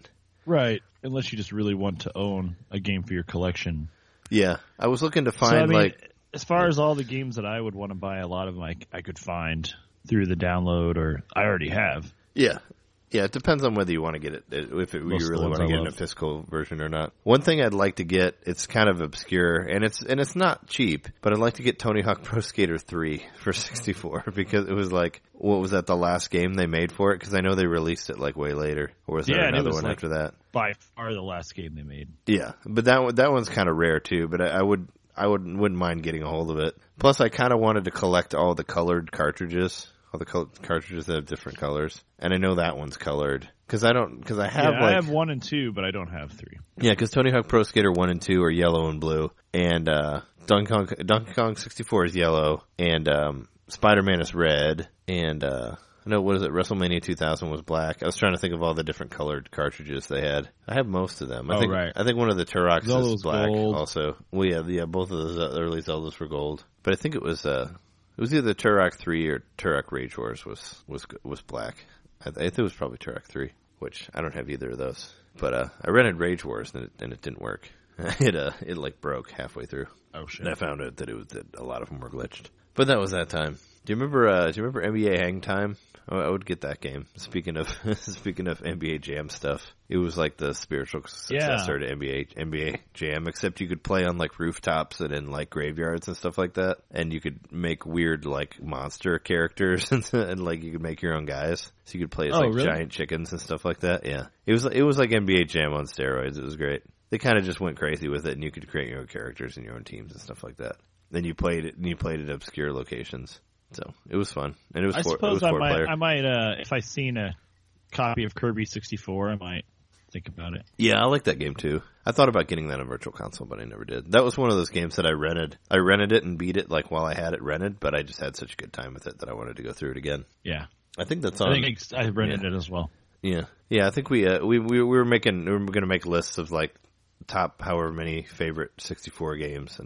right, unless you just really want to own a game for your collection. Yeah, I was looking to find as far as all the games that I would want to buy, a lot of them I could find through the download, or I already have. Yeah. Yeah, it depends on whether you want to get it, you really want to get in a physical version or not. One thing I'd like to get, it's kind of obscure, and it's not cheap, but I'd like to get Tony Hawk Pro Skater 3 for 64, because it was like, what was that, the last game they made for it? Because I know they released it like way later, or was there another one after that? By far the last game they made. Yeah, but that one's kind of rare too, but I wouldn't mind getting a hold of it. Plus, I kind of wanted to collect all the colored cartridges. All the cartridges that have different colors. And I know that one's colored. I have 1 and 2, but I don't have 3. Yeah, because Tony Hawk Pro Skater 1 and 2 are yellow and blue. And, Donkey Kong 64 is yellow. And, Spider-Man is red. And, WrestleMania 2000 was black. I was trying to think of all the different colored cartridges they had. I have most of them. I think one of the Turok's is black gold. Also. Well, yeah, both of those early Zeldas were gold. But I think it was either Turok 3 or Turok Rage Wars was black. I think it was probably Turok 3, which I don't have either of those. But I rented Rage Wars and it didn't work. It like broke halfway through. Oh shit! And I found out that a lot of them were glitched. But that was that time. Do you remember NBA Hang Time? I would get that game. Speaking of NBA Jam stuff, it was like the spiritual successor to NBA Jam, except you could play on like rooftops and in like graveyards and stuff like that, and you could make weird like monster characters and like you could make your own guys. So you could play as really? Giant chickens and stuff like that. Yeah, it was like NBA Jam on steroids. It was great. They kind of just went crazy with it, and you could create your own characters and your own teams and stuff like that. Then you played at obscure locations. So it was fun, and it was. I suppose I might, if I seen a copy of Kirby 64, I might think about it. Yeah, I like that game too. I thought about getting that on Virtual Console, but I never did. That was one of those games that I rented. I rented it and beat it like while I had it rented, but I just had such a good time with it that I wanted to go through it again. Yeah, I think that's on. I think I rented it as well. Yeah. I think we were going to make lists of like top however many favorite 64 games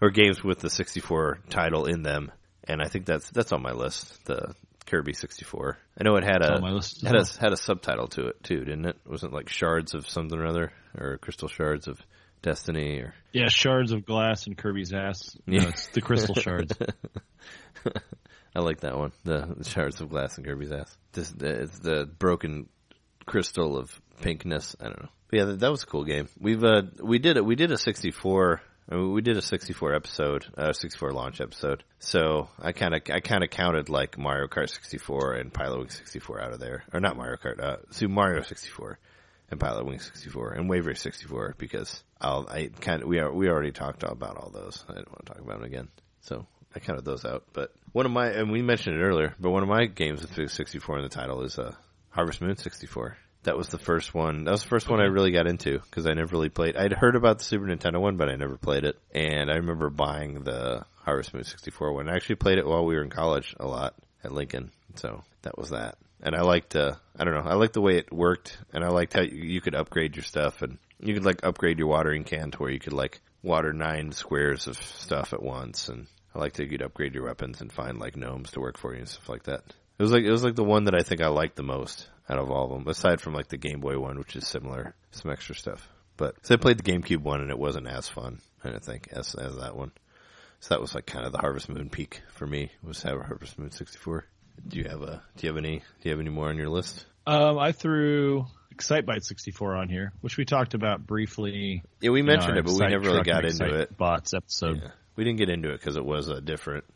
or games with the 64 title in them. And I think that's on my list, the Kirby 64. I know it had a subtitle to it too, didn't it? Wasn't it like Shards of something or other, or Crystal Shards of Destiny, or Shards of Glass in Kirby's ass. No, it's the Crystal Shards. I like that one, the Shards of Glass in Kirby's ass. It's the broken crystal of pinkness. I don't know. But yeah, that was a cool game. We did a 64. We did a 64 episode, 64 launch episode. So I kind of counted like Mario Kart 64 and Pilot Wing 64 out of there, or not Mario Kart, Super Mario 64 and Pilot Wing 64 and Wave Race 64 because we already talked about all those. I didn't want to talk about them again, so I counted those out. But and we mentioned it earlier, but one of my games with 64 in the title is Harvest Moon 64. That was the first one. That was the first one I really got into because I never really played. I'd heard about the Super Nintendo one, but I never played it. And I remember buying the Harvest Moon 64 one. I actually played it while we were in college a lot at Lincoln. So that was that. And I liked, I liked the way it worked. And I liked how you could upgrade your stuff. And you could like upgrade your watering can to where you could like water 9 squares of stuff at once. And I liked how you could upgrade your weapons and find like gnomes to work for you and stuff like that. It was like the one that I think I liked the most out of all of them, aside from like the Game Boy one, which is similar, some extra stuff. But so I played the GameCube one, and it wasn't as fun, I don't think, as that one. So that was like kind of the Harvest Moon peak for me. Was Harvest Moon 64. Do you have any more on your list? I threw Excitebike 64 on here, which we talked about briefly. Yeah, we mentioned it, but we never really got into it. Bots episode. Yeah. We didn't get into it because it was a different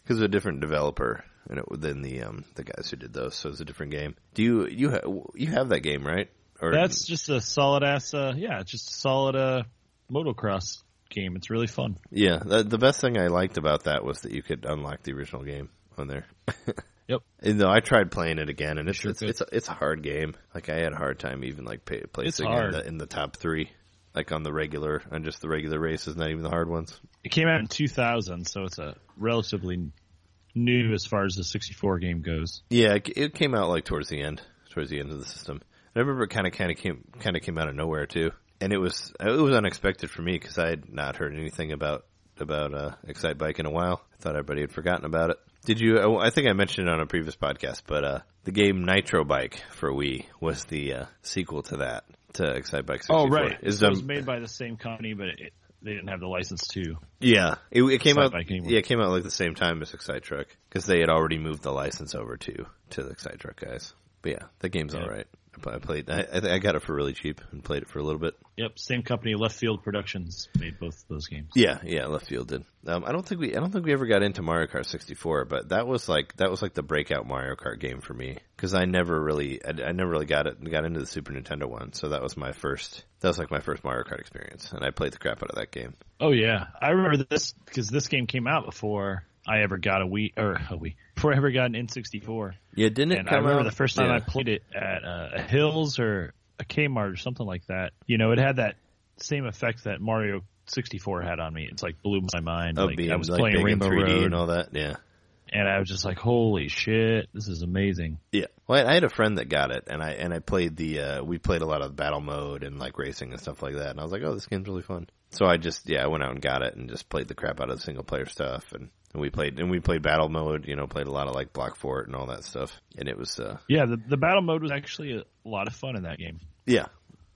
developer than the guys who did those. So it was a different game. Do you have that game, right? Or that's just a solid ass. Just a solid motocross game. It's really fun. Yeah, the best thing I liked about that was that you could unlock the original game on there. Yep. And though I tried playing it again, and it's a hard game. Like I had a hard time even like placing in the top 3. Like on just the regular races, not even the hard ones. It came out in 2000, so it's a relatively new as far as the 64 game goes. Yeah, it came out like towards the end of the system. And I remember it kind of came out of nowhere too, and it was unexpected for me because I had not heard anything about Excitebike in a while. I thought everybody had forgotten about it. Did you? I think I mentioned it on a previous podcast, but the game Nitro Bike for Wii was the sequel to that. To Excitebike 64. Oh, right. It was made by the same company, but they didn't have the license to. Yeah. It came out. Yeah, it came out like the same time as Excitruck because they had already moved the license over to the Excitruck guys. But yeah, that game's all right. I played. I got it for really cheap and played it for a little bit. Yep, same company, Left Field Productions, made both of those games. Yeah, Left Field did. I don't think we ever got into Mario Kart 64, but that was like the breakout Mario Kart game for me because I never really got into the Super Nintendo one. So that was my first Mario Kart experience, and I played the crap out of that game. Oh yeah, I remember this because this game came out before I ever got before I ever got an N64. Yeah, didn't it? And I remember the first time I played it at a Hills or a Kmart or something like that. You know, it had that same effect that Mario 64 had on me. It's like blew my mind. Like I was playing Rainbow Road and all that. Yeah. And I was just like, holy shit, this is amazing. Yeah. Well, I had a friend that got it, and I played we played a lot of battle mode and like racing and stuff like that. And I was like, oh, this game's really fun. So I went out and got it and just played the crap out of the single player stuff. And we played battle mode, played a lot of like Block Fort and all that stuff. And it was, the battle mode was actually a lot of fun in that game. Yeah.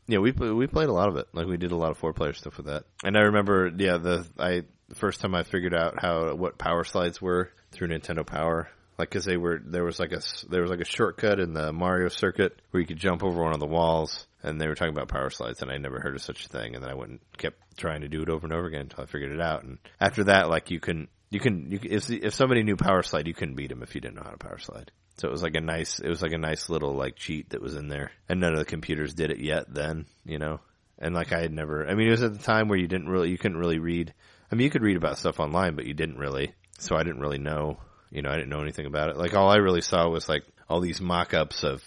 Yeah, we played a lot of it. Like we did a lot of 4-player stuff with that. And I remember, the first time I figured out what power slides were through Nintendo Power Like, cause there was like a shortcut in the Mario circuit where you could jump over one of the walls, and they were talking about power slides, and I never heard of such a thing, and then I went and kept trying to do it over and over again until I figured it out. And after that, like, if somebody knew power slide, you couldn't beat them if you didn't know how to power slide. So it was like a nice little like cheat that was in there, and none of the computers did it yet then, you know. And like it was at the time where you couldn't really read. I mean, you could read about stuff online, but you didn't really. So I didn't really know, you know, I didn't know anything about it. Like all I really saw was like all these mock-ups of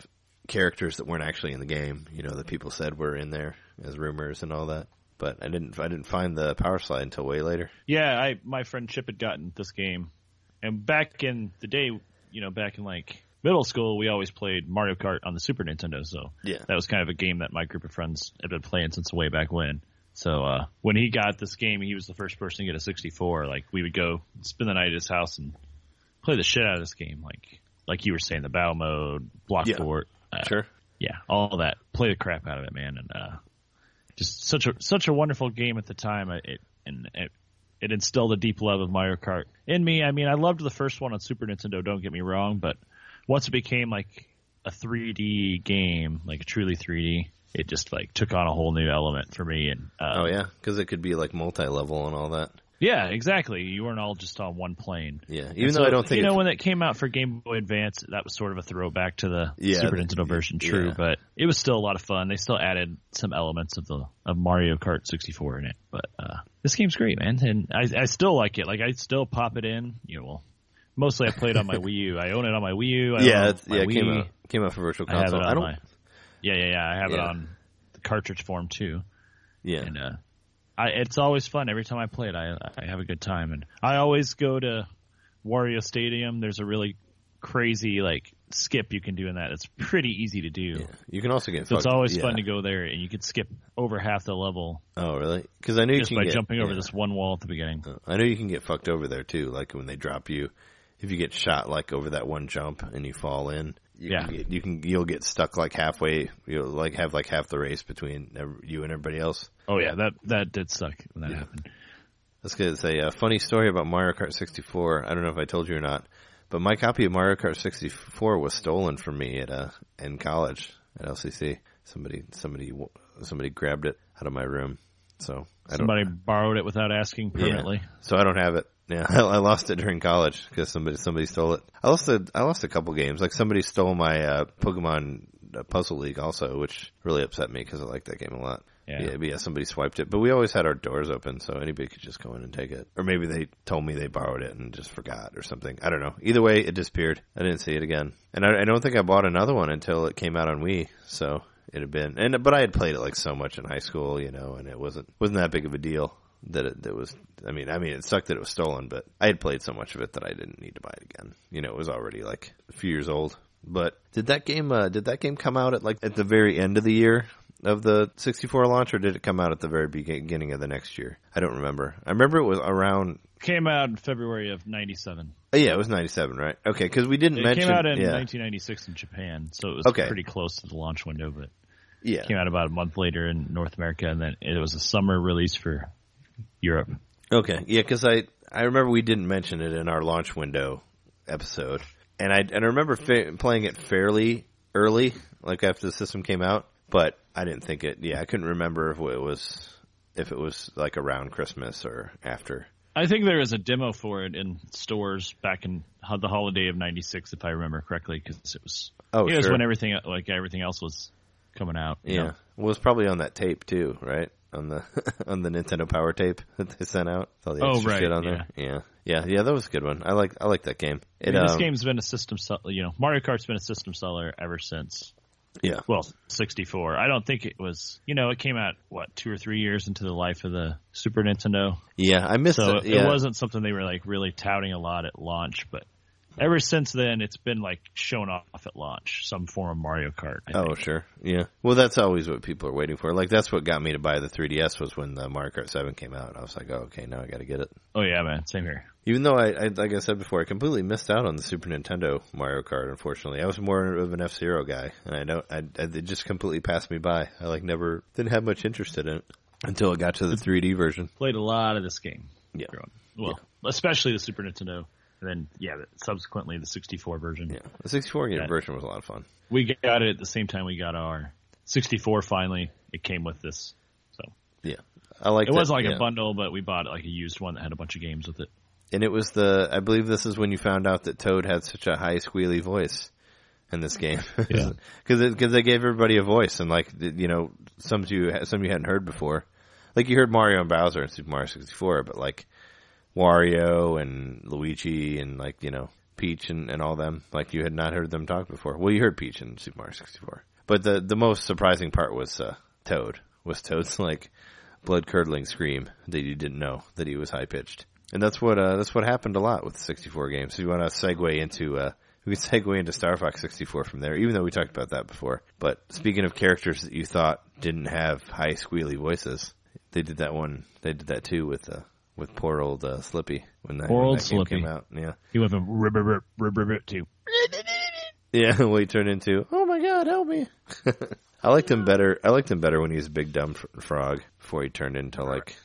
characters that weren't actually in the game, you know, that people said were in there as rumors and all that. But I didn't find the power slide until way later. Yeah, my friend Chip had gotten this game, and back in the day, you know, back in like middle school, we always played Mario Kart on the Super Nintendo. So yeah, that was kind of a game that my group of friends had been playing since way back when. So when he got this game, he was the first person to get a 64. Like we would go spend the night at his house and play the shit out of this game. Like you were saying, the battle mode, block fort, sure, yeah, all that. Play the crap out of it, man, and just such a wonderful game at the time. It instilled a deep love of Mario Kart in me. I mean, I loved the first one on Super Nintendo, don't get me wrong, but once it became like a 3D game, like a truly 3D, it just like took on a whole new element for me. And oh yeah, because it could be like multi-level and all that. Yeah, exactly. You weren't all just on one plane. Yeah, even though I don't think you know when it came out for Game Boy Advance, that was sort of a throwback to the Super Nintendo version. True, but it was still a lot of fun. They still added some elements of Mario Kart 64 in it. But this game's great, man, and I still like it. Like I still pop it in. You know, well, mostly I played on my Wii U. I own it on my Wii U. It came out for Virtual Console. I have it on I have it on the cartridge form too. Yeah. And it's always fun. Every time I play it, I have a good time. And I always go to Wario Stadium. There's a really crazy like skip you can do in that. It's pretty easy to do. Yeah. You can also get so it's always fun to go there, and you can skip over half the level. Oh, really? Because I know you can by jumping over this one wall at the beginning. I know you can get fucked over there too. Like when they drop you, if you get shot like over that one jump and you fall in. You'll get stuck like halfway. You'll like have like half the race between you and everybody else. Oh yeah, that did suck when that happened. Let's get say a funny story about Mario Kart 64. I don't know if I told you or not, but my copy of Mario Kart 64 was stolen from me in college at LCC. Somebody grabbed it out of my room. So somebody borrowed it without asking permanently. Yeah. So I don't have it. Yeah, I lost it during college because somebody stole it. I lost a couple games. Like somebody stole my Pokemon Puzzle League also, which really upset me because I like that game a lot. Yeah, somebody swiped it. But we always had our doors open, so anybody could just go in and take it. Or maybe they told me they borrowed it and just forgot or something. I don't know. Either way, it disappeared. I didn't see it again. And I don't think I bought another one until it came out on Wii. So it had been, but I had played it like so much in high school, you know, and it wasn't that big of a deal. That was, I mean, it sucked that it was stolen, but I had played so much of it that I didn't need to buy it again. You know, it was already like a few years old. But did that game come out at the very end of the year of the 64 launch, or did it come out at the very beginning of the next year? I don't remember. I remember it was around. Came out in February of 97. Oh, yeah, it was 97, right? Okay, because we didn't mention. It came out in 1996 in Japan, so it was pretty close to the launch window, but it came out about a month later in North America, and then it was a summer release for Europe. Okay, yeah, because I remember we didn't mention it in our launch window episode, and I remember playing it fairly early, like after the system came out, but I didn't think it. Yeah, I couldn't remember if it was like around Christmas or after. I think there was a demo for it in stores back in the holiday of '96, if I remember correctly, because it was. Oh, sure. It was when everything else was coming out. Yeah, well, it was probably on that tape too, right? On the Nintendo Power tape that they sent out. All the extra shit on there. Yeah, that was a good one. I like that game. This game's been a system seller. You know, Mario Kart's been a system seller ever since. Yeah. Well, 64. I don't think it was. You know, it came out 2 or 3 years into the life of the Super Nintendo. Yeah, I missed it. Yeah. It wasn't something they were like really touting a lot at launch, but ever since then, it's been like shown off at launch, some form of Mario Kart. I think. Sure. Yeah. Well, that's always what people are waiting for. Like, that's what got me to buy the 3DS was when the Mario Kart 7 came out. I was like, oh, okay, now I got to get it. Oh, yeah, man. Same here. Even though I like I said before, I completely missed out on the Super Nintendo Mario Kart, unfortunately. I was more of an F-Zero guy, and it just completely passed me by. I didn't have much interest in it until it got to the 3D version. Played a lot of this game. Yeah. Well, especially the Super Nintendo. And then, subsequently the 64 version. Yeah, the 64 version was a lot of fun. We got it at the same time we got our 64 finally. It came with this. So yeah, I liked it. It wasn't like a bundle, but we bought like a used one that had a bunch of games with it. And it was I believe this is when you found out that Toad had such a high squealy voice in this game. Yeah. Because they gave everybody a voice, and like, you know, some you hadn't heard before. Like you heard Mario and Bowser in Super Mario 64, but like Wario and Luigi and like, you know, Peach and all them, like you had not heard them talk before. Well, you heard Peach in Super Mario 64. But the most surprising part was Toad. Was Toad's like blood curdling scream that you didn't know that he was high pitched. And that's what happened a lot with the 64 games. So you want to segue into we can segue into Star Fox 64 from there, even though we talked about that before. But speaking of characters that you thought didn't have high squealy voices, they did that one. They did that too with poor old Slippy when that game Slippy came out. Yeah, he went from rib to. Yeah, well, he turned into, oh my God, help me. I liked him better when he was a big dumb frog before he turned into like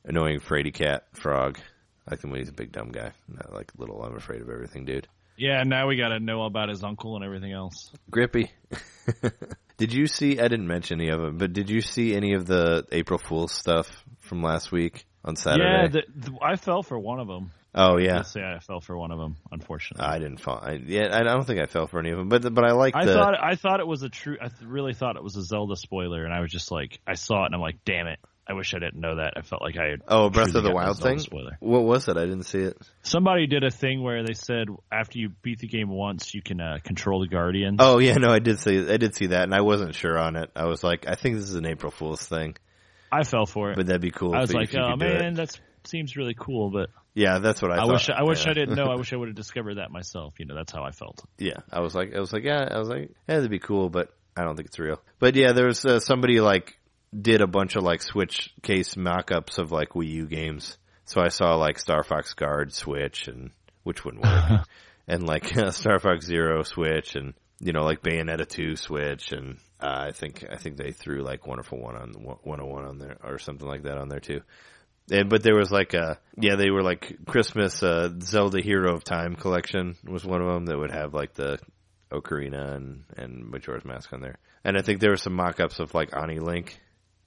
annoying fraidy cat frog. I liked him when he's a big dumb guy, not like little I'm afraid of everything dude. Yeah, now we got to know about his uncle and everything else. Grippy. Did you see, I didn't mention any of them, but did you see any of the April Fool's stuff from last week on Saturday? Yeah, I fell for one of them. Oh, yeah. Say I fell for one of them, unfortunately. I didn't fall. I don't think I fell for any of them, but I like I thought it was I really thought it was a Zelda spoiler, and I was just like, I saw it and I'm like, damn it. I wish I didn't know that. I felt like I had. Oh, Breath of the Wild thing? Spoiler. What was it? I didn't see it. Somebody did a thing where they said after you beat the game once, you can control the Guardians. Oh, yeah, no, I did see that, and I wasn't sure on it. I was like, I think this is an April Fool's thing. I fell for it. But that'd be cool. I was like, oh, man, that seems really cool, but... Yeah, that's what I thought. I wish I didn't know. I wish I would have discovered that myself. You know, that's how I felt. Yeah, I was like, yeah, that'd be cool, but I don't think it's real. But yeah, there was somebody like did a bunch of like Switch case mock-ups of like Wii U games. So I saw like Star Fox Guard Switch, and which wouldn't work, and like Star Fox Zero Switch, and you know like Bayonetta 2 Switch, and I think they threw like Wonderful 101 on there or something like that on there too. But there was like they were like Christmas Zelda Hero of Time collection was one of them that would have like the Ocarina and Majora's Mask on there. And I think there were some mock-ups of like Ani Link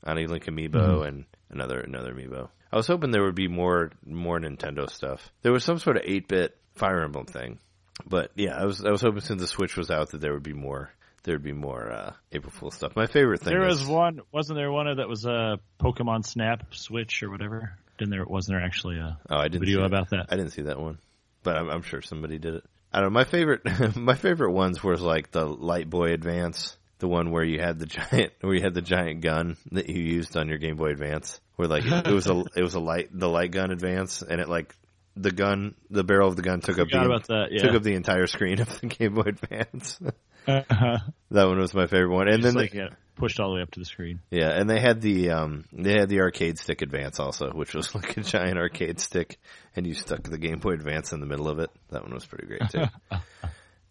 amiibo and another amiibo. I was hoping there would be more Nintendo stuff. There was some sort of 8-bit Fire Emblem thing. But yeah, I was hoping since the Switch was out that there would be more. There'd be more April Fool's stuff. My favorite thing. Wasn't there one that was a Pokemon Snap Switch or whatever? Wasn't there actually a video about that? I didn't see that one, but I'm sure somebody did it. I don't know. My favorite ones was like the Light Boy Advance, the one where you had the giant gun that you used on your Game Boy Advance, where like it was the light gun Advance, and it like the barrel of the gun took up the entire screen of the Game Boy Advance. That one was my favorite one, and then pushed all the way up to the screen. Yeah, and they had the arcade stick Advance also, which was like a giant arcade stick, and you stuck the Game Boy Advance in the middle of it. That one was pretty great too.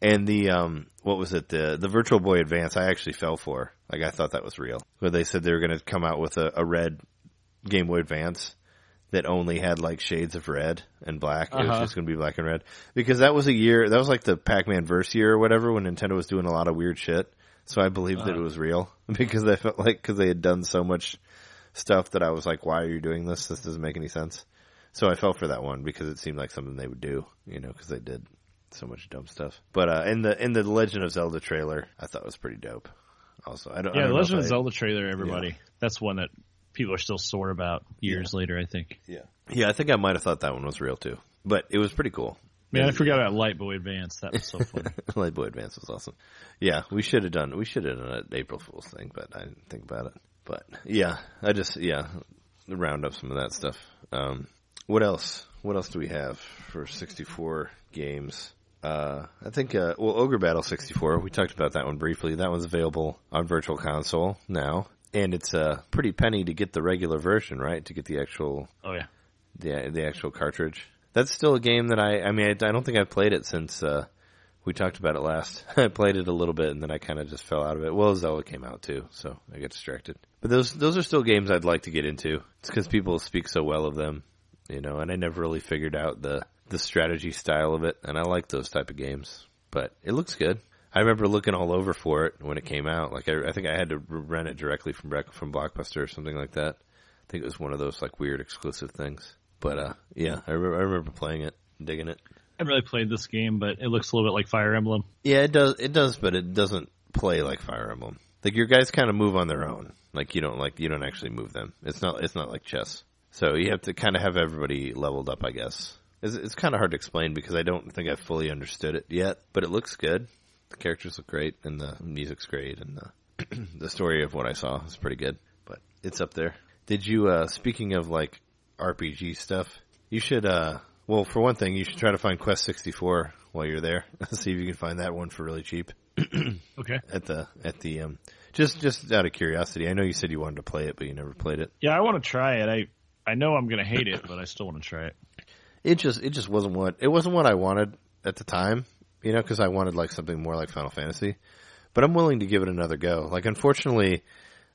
And the what was it? The Virtual Boy Advance I actually fell for. Like I thought that was real. Where they said they were going to come out with a red Game Boy Advance that only had like shades of red and black. It was just going to be black and red. Because that was like the Pac-Man Verse year or whatever when Nintendo was doing a lot of weird shit. So I believed that it was real because I felt like because they had done so much stuff that I was like, why are you doing this? This doesn't make any sense. So I fell for that one because it seemed like something they would do, you know, because they did so much dumb stuff. But in the Legend of Zelda trailer, I thought was pretty dope. Also, the Legend of Zelda trailer, everybody. Yeah. That's one that people are still sore about years later, I think. Yeah, I think I might have thought that one was real too. But it was pretty cool. Man, I forgot about Light Boy Advance. That was so funny. Light Boy Advance was awesome. Yeah, we should have done an April Fool's thing, but I didn't think about it. But yeah, round up some of that stuff. What else? What else do we have for 64 games? I think Ogre Battle 64. We talked about that one briefly. That one's available on Virtual Console now. And it's a pretty penny to get the regular version, right? To get the actual... Oh, yeah. The actual cartridge. That's still a game that I don't think I've played it since we talked about it last. I played it a little bit, and then I kind of just fell out of it. Well, Zelda came out, too, so I get distracted. But those are still games I'd like to get into. It's because people speak so well of them, you know, and I never really figured out the the strategy style of it, and I like those type of games. But it looks good. I remember looking all over for it when it came out. Like I think I had to rent it directly from Blockbuster or something like that. I think it was one of those like weird exclusive things. But yeah, I remember playing it, digging it. I haven't really played this game, but it looks a little bit like Fire Emblem. Yeah, it does. It does, but it doesn't play like Fire Emblem. Like your guys kind of move on their own. Like you don't actually move them. It's not like chess. So you have to kind of have everybody leveled up, I guess. It's kind of hard to explain because I don't think I've fully understood it yet, but it looks good. The characters look great, and the music's great, and the story of what I saw is pretty good. But it's up there. Did you, speaking of like RPG stuff, you should, well, for one thing, you should try to find Quest 64 while you're there. See if you can find that one for really cheap. Okay. Just out of curiosity, I know you said you wanted to play it, but you never played it. Yeah, I want to try it. I know I'm going to hate it, but I still want to try it. It just wasn't what I wanted at the time, you know, because I wanted like something more like Final Fantasy. But I'm willing to give it another go. Like, unfortunately,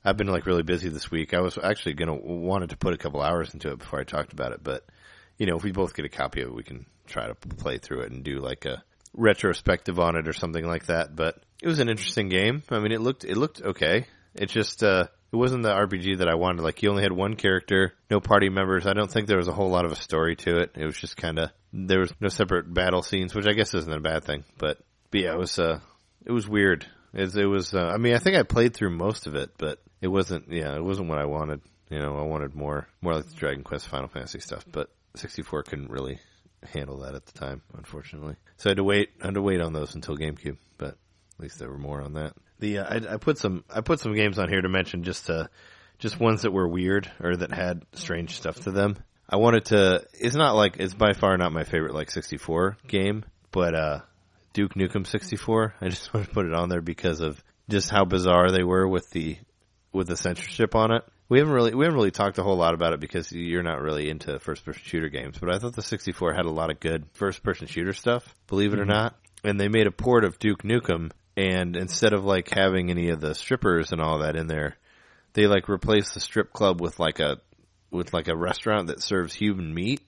I've been like really busy this week. I was actually wanted to put a couple hours into it before I talked about it. But you know, if we both get a copy of it, we can try to play through it and do like a retrospective on it or something like that. But it was an interesting game. I mean, it looked okay. It just it wasn't the RPG that I wanted. Like, you only had one character, no party members. I don't think there was a whole lot of a story to it. It was just kind of, there was no separate battle scenes, which I guess isn't a bad thing. But yeah, it was weird. It was. I mean, I think I played through most of it, but it wasn't. Yeah, it wasn't what I wanted. You know, I wanted more like the Dragon Quest, Final Fantasy stuff. But 64 couldn't really handle that at the time, unfortunately. So I had to wait on those until GameCube. But at least there were more on that. I put some games on here to mention just ones that were weird or that had strange stuff to them. I wanted to. It's by far not my favorite like 64 game, but Duke Nukem 64. I just want to put it on there because of just how bizarre they were with the censorship on it. We haven't really talked a whole lot about it because you're not really into first-person shooter games, but I thought the 64 had a lot of good first-person shooter stuff, believe it or not. And they made a port of Duke Nukem, and instead of like having any of the strippers and all that in there, they like replaced the strip club with like a restaurant that serves human meat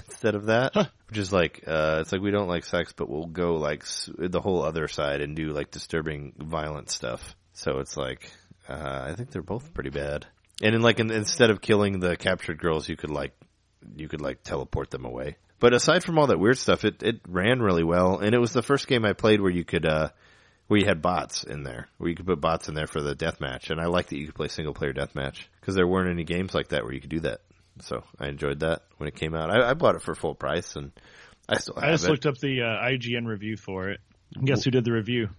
instead of that. Huh. Which is like, it's like we don't like sex, but we'll go like the whole other side and do like disturbing, violent stuff. So it's like, I think they're both pretty bad. And instead of killing the captured girls, you could teleport them away. But aside from all that weird stuff, it ran really well. And it was the first game I played where you could, where you had bots in there, where you could put bots in there for the deathmatch. And I like that you could play single player deathmatch because there weren't any games like that where you could do that. So I enjoyed that when it came out. I bought it for full price, and I still have it. I just looked up the IGN review for it. Guess who did the review?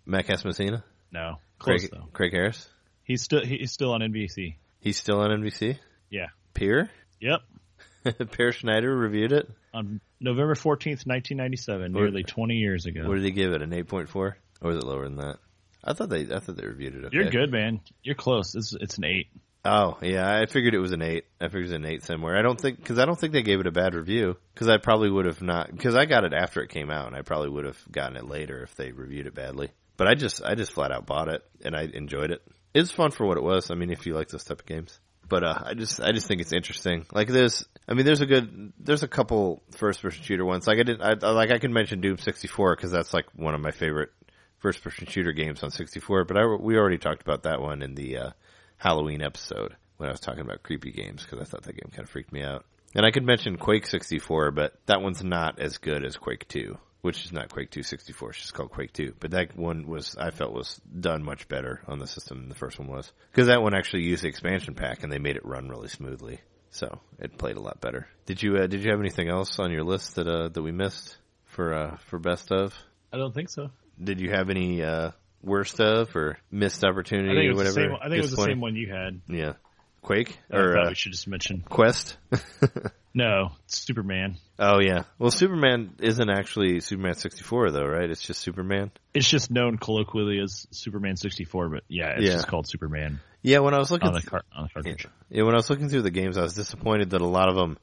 Matt Casamassina? No, close though. Craig Harris? He's still on NBC. He's still on NBC? Yeah. Peer? Yep. Per Schneider reviewed it? On November 14th, 1997, nearly 20 years ago. What did he give it, an 8.4? Or was it lower than that? I thought they reviewed it okay. You're good, man. You're close. It's an 8. Oh, yeah, I figured it was an 8. I figured it was an 8 somewhere. I don't think they gave it a bad review, because I probably would have not, because I got it after it came out, and I probably would have gotten it later if they reviewed it badly. But I just flat out bought it, and I enjoyed it. It's fun for what it was. I mean, if you like those type of games. But I just think it's interesting. Like there's a couple first person shooter ones. Like I could mention Doom 64 because that's like one of my favorite first person shooter games on 64. But we already talked about that one in the Halloween episode when I was talking about creepy games because I thought that game kind of freaked me out. And I could mention Quake 64, but that one's not as good as Quake 2. Which is not Quake 2 64, it's just called Quake 2. But that one I felt was done much better on the system than the first one was. Because that one actually used the expansion pack and they made it run really smoothly. So it played a lot better. Did you have anything else on your list that we missed for best of? I don't think so. Did you have any worst of or missed opportunity or whatever? I think it was the same one you had. Yeah. Quake? I probably should just mention. Quest? No, Superman. Oh, yeah. Well, Superman isn't actually Superman 64, though, right? It's just Superman? It's just known colloquially as Superman 64, but yeah, it's just called Superman. Yeah, when I was looking on the cartridge. Yeah, when I was looking through the games, I was disappointed that a lot of them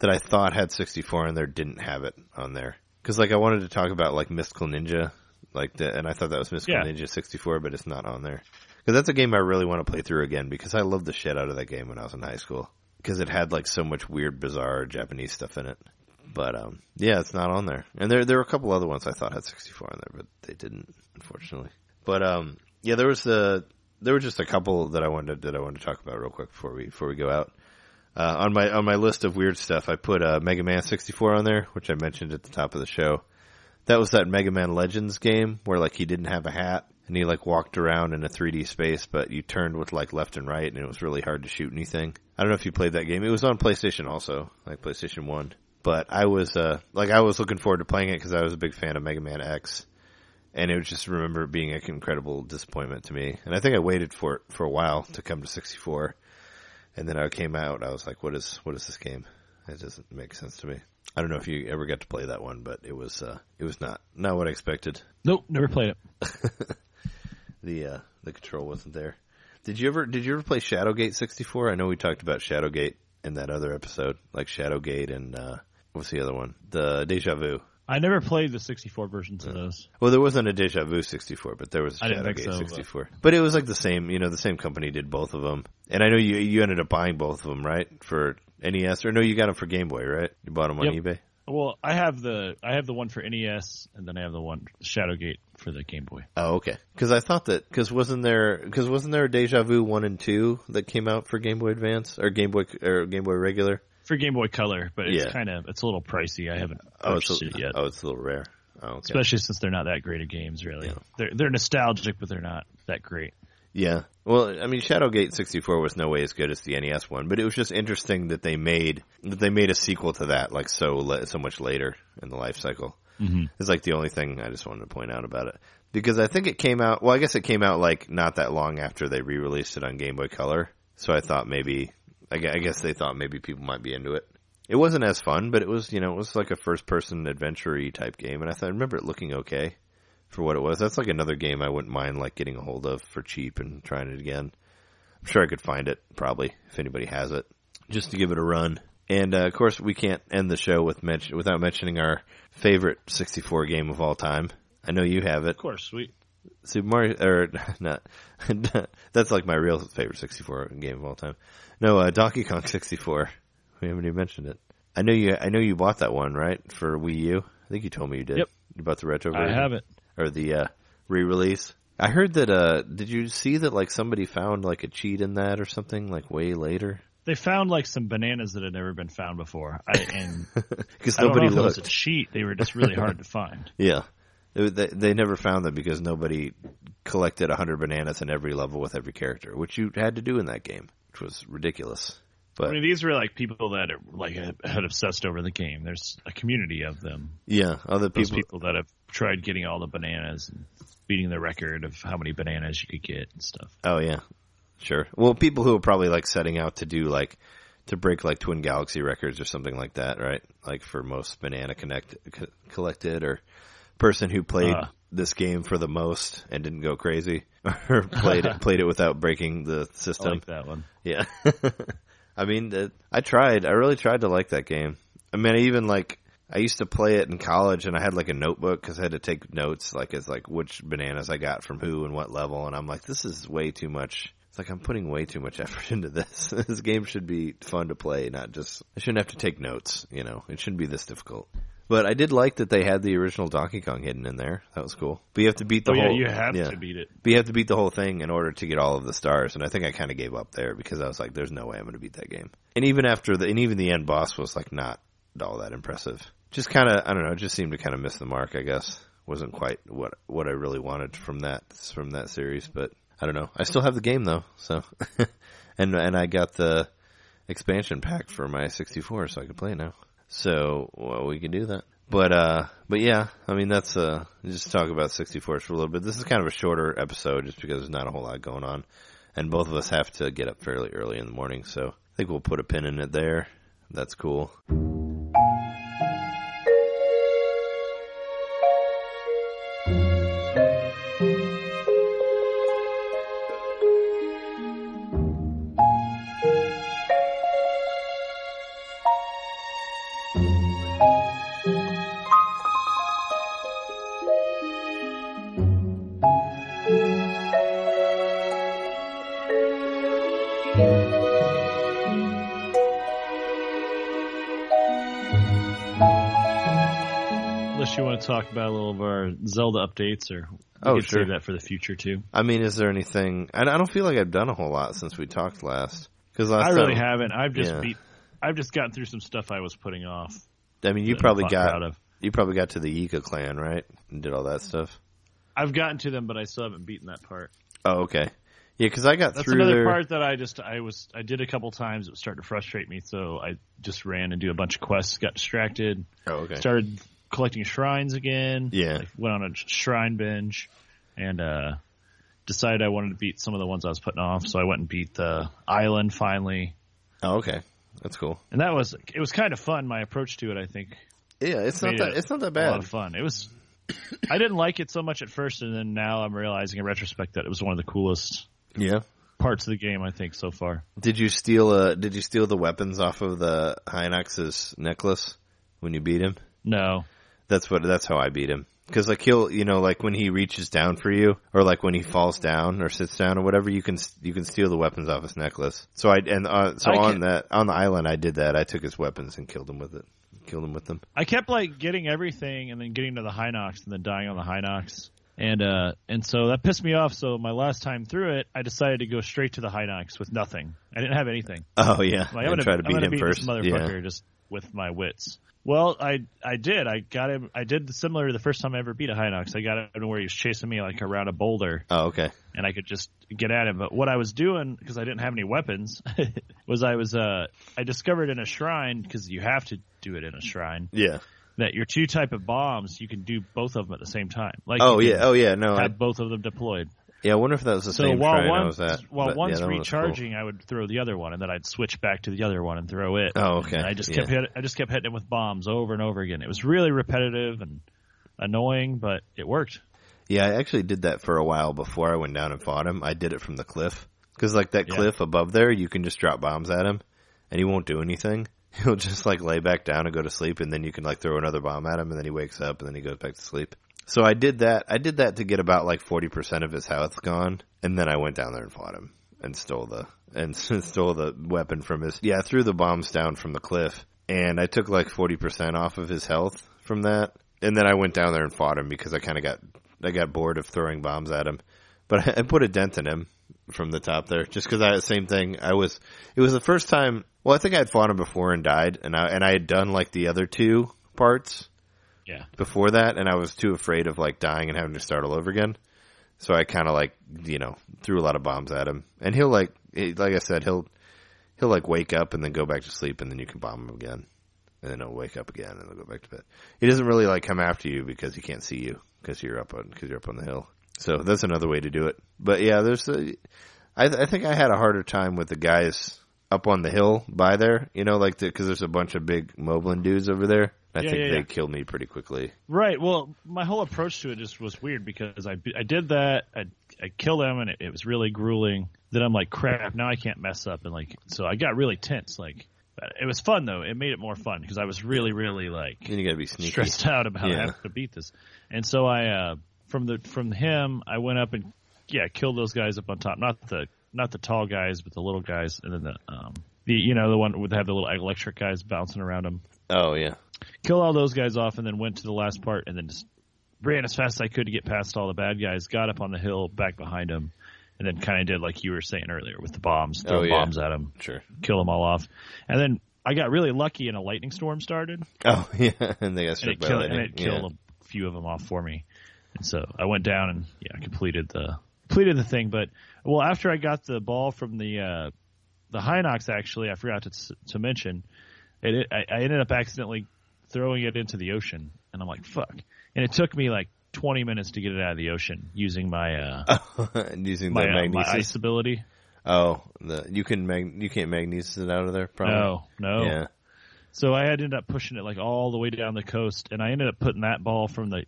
that I thought had 64 on there didn't have it on there. Because, like, I wanted to talk about, like, Mystical Ninja, and I thought that was Mystical Ninja 64, but it's not on there. Because that's a game I really want to play through again, because I loved the shit out of that game when I was in high school. Because it had, like, so much weird, bizarre Japanese stuff in it. But yeah, it's not on there. And there were a couple other ones I thought had 64 on there, but they didn't, unfortunately. But yeah, there were just a couple that I wanted to talk about real quick before we go out. On my list of weird stuff, I put Mega Man 64 on there, which I mentioned at the top of the show. That was that Mega Man Legends game where like he didn't have a hat and he like walked around in a 3D space, but you turned with like left and right, and it was really hard to shoot anything. I don't know if you played that game. It was on PlayStation also, like PlayStation 1. But I was looking forward to playing it because I was a big fan of Mega Man X, and it was just remember it being an incredible disappointment to me. And I think I waited for it for a while to come to 64, and then I came out. I was like, "What is this game? It doesn't make sense to me." I don't know if you ever got to play that one, but it was not what I expected. Nope, never played it. The control wasn't there. Did you ever play Shadowgate 64? I know we talked about Shadowgate in that other episode, like Shadowgate and what's the other one? The Deja Vu. I never played the 64 versions of those. Well, there wasn't a Deja Vu 64, but there was a Shadowgate 64. But it was like the same company did both of them. And I know you ended up buying both of them, right? For NES, or no, you got them for Game Boy, right? You bought them on eBay? Well, I have the one for NES, and then I have the one Shadowgate for the Game Boy. Oh, okay. Because I thought that wasn't there a Deja Vu 1 and 2 that came out for Game Boy Advance or Game Boy Regular? For Game Boy Color, but it's it's a little pricey. I haven't purchased it yet. Oh, it's a little rare. Oh, okay. Especially since they're not that great of games, really. Yeah. They're nostalgic, but they're not that great. Yeah. Well, I mean, Shadowgate 64 was no way as good as the NES one, but it was just interesting that they made a sequel to that like so much later in the life cycle. Mm-hmm. It's like the only thing I just wanted to point out about it. Because I think it came out, well, I guess it came out like not that long after they re-released it on Game Boy Color. So I thought I guess they thought maybe people might be into it. It wasn't as fun, but it was like a first-person adventure-y type game, and I remember it looking okay for what it was. That's like another game I wouldn't mind like getting a hold of for cheap and trying it again. I'm sure I could find it, probably, if anybody has it, just to give it a run. And, of course, we can't end the show without mentioning our favorite 64 game of all time. I know you have it. Of course, sweet. Super Mario, or not, that's like my real favorite 64 game of all time. No, Donkey Kong 64. We haven't even mentioned it. I know you bought that one, right? For Wii U? I think you told me you did. Yep. You bought the retro version? I have it. Or the, re-release. I heard that, did you see that like somebody found like a cheat in that or something like way later? They found like some bananas that had never been found before. Because nobody looked. It was a cheat. They were just really hard to find. Yeah. They never found them because nobody collected 100 bananas in every level with every character, which you had to do in that game, which was ridiculous. But I mean, these were like people that are, like had obsessed over the game. There's a community of them. Yeah, other people that have tried getting all the bananas and beating the record of how many bananas you could get and stuff. Oh yeah, sure. Well, people who are probably like setting out to do like to break like Twin Galaxy records or something like that, right? Like for most banana collected or person who played this game for the most and didn't go crazy or played it without breaking the system. I like that one. Yeah. I mean, I really tried to like that game. I mean, I used to play it in college and I had like a notebook because I had to take notes like as like which bananas I got from who and what level. And I'm like, this is way too much. It's like I'm putting way too much effort into this. This game should be fun to play, not just, I shouldn't have to take notes, It shouldn't be this difficult. But I did like that they had the original Donkey Kong hidden in there. That was cool. But you have to beat the whole... you have to beat it. But you have to beat the whole thing in order to get all of the stars. And I think I kind of gave up there because I was like, there's no way I'm going to beat that game. And even the end boss was like not all that impressive. Just kind of, I don't know, it just seemed to kind of miss the mark, I guess. Wasn't quite what I really wanted from that series. But I don't know. I still have the game though. So, and I got the expansion pack for my 64 so I can play it now. So, well, we can do that. But yeah, I mean, that's, just talk about 64s for a little bit. This is kind of a shorter episode just because there's not a whole lot going on. And both of us have to get up fairly early in the morning. So I think we'll put a pin in it there. That's cool. Unless you want to talk about a little of our Zelda updates, or we could save that for the future too. I mean, is there anything? I don't feel like I've done a whole lot since we talked last. Because I really haven't. I've just gotten through some stuff I was putting off. I mean, you probably got to the Yika clan, right? And did all that stuff. I've gotten to them, but I still haven't beaten that part. Oh, okay. Yeah, because I got through there. That's another part that I did a couple times. It was starting to frustrate me, so I just ran and do a bunch of quests, got distracted. Oh, okay. Started collecting shrines again. Yeah. Went on a shrine binge and decided I wanted to beat some of the ones I was putting off, so I went and beat the island finally. Oh, okay. That's cool. And it was kind of fun, my approach to it, I think. Yeah, it's not that bad. A lot of fun. I didn't like it so much at first, and then now I'm realizing in retrospect that it was one of the coolest parts of the game, I think, so far. Did you steal the weapons off of the Hinox's necklace when you beat him? No. That's how I beat him. Because like like when he reaches down for you, or like when he falls down or sits down or whatever, you can steal the weapons off his necklace. So on the island I did that. I took his weapons and killed him with them. I kept like getting everything and then getting to the Hinox and then dying on the Hinox. And so that pissed me off. So my last time through it, I decided to go straight to the Hinox with nothing. I didn't have anything. Oh yeah, like, I'm gonna beat him first. This motherfucker just with my wits. Well, I did. I got him. I did similar to the first time I ever beat a Hinox. I got him where he was chasing me like around a boulder. Oh, okay. And I could just get at him. But what I was doing, because I didn't have any weapons, was I discovered in a shrine, because you have to do it in a shrine. Yeah. That your two type of bombs, you can do both of them at the same time. Like have both of them deployed. Yeah, I wonder if that was the same shrine I was at. While one's recharging, cool. I would throw the other one, and then I'd switch back to the other one and throw it. Oh, okay. And I just kept hitting it with bombs over and over again. It was really repetitive and annoying, but it worked. Yeah, I actually did that for a while before I went down and fought him. I did it from the cliff. Because like that cliff above there, you can just drop bombs at him, and he won't do anything. He'll just like lay back down and go to sleep, and then you can like throw another bomb at him, and then he wakes up, and then he goes back to sleep. So I did that. I did that to get about like 40% of his health gone, and then I went down there and fought him and stole the weapon from his. Yeah, I threw the bombs down from the cliff, and I took like 40% off of his health from that, and then I went down there and fought him because I kind of got bored of throwing bombs at him, but I put a dent in him from the top there just because I had the same thing. It was the first time. Well, I think I had fought him before and died, and I had done like the other two parts. Yeah. Before that, and I was too afraid of like dying and having to start all over again. So I kind of like, threw a lot of bombs at him. And he'll like I said, he'll like wake up and then go back to sleep, and then you can bomb him again. And then he'll wake up again and he'll go back to bed. He doesn't really like come after you because he can't see you because you're up on the hill. So that's another way to do it. But yeah, I think I had a harder time with the guys up on the hill by there, because there's a bunch of big Moblin dudes over there. I think they killed me pretty quickly. Right. Well, my whole approach to it just was weird because I did that. I killed them, and it was really grueling. Then I'm like, crap, now I can't mess up. And so I got really tense. Like, it was fun, though. It made it more fun because I was really, really and you gotta be sneaky. Stressed out about having to beat this. And so I, from him, I went up and, killed those guys up on top. Not the tall guys, but the little guys. And then the one would have the little electric guys bouncing around them. Oh, yeah. Kill all those guys off, and then went to the last part, and then just ran as fast as I could to get past all the bad guys, got up on the hill, back behind them, and then kind of did like you were saying earlier with the bombs, throw bombs at them, kill them all off. And then I got really lucky and a lightning storm started. Oh, yeah, and they got struck by lightning. And it killed a few of them off for me. And so I went down and completed the thing. But, well, after I got the ball from the Hinox, actually, I forgot to mention, I ended up accidentally throwing it into the ocean, and I'm like, fuck. And it took me like 20 minutes to get it out of the ocean using my my ice ability. Oh, you can't magnesis it out of there, probably? No. Yeah. So I ended up pushing it like all the way down the coast, and I ended up putting that ball from the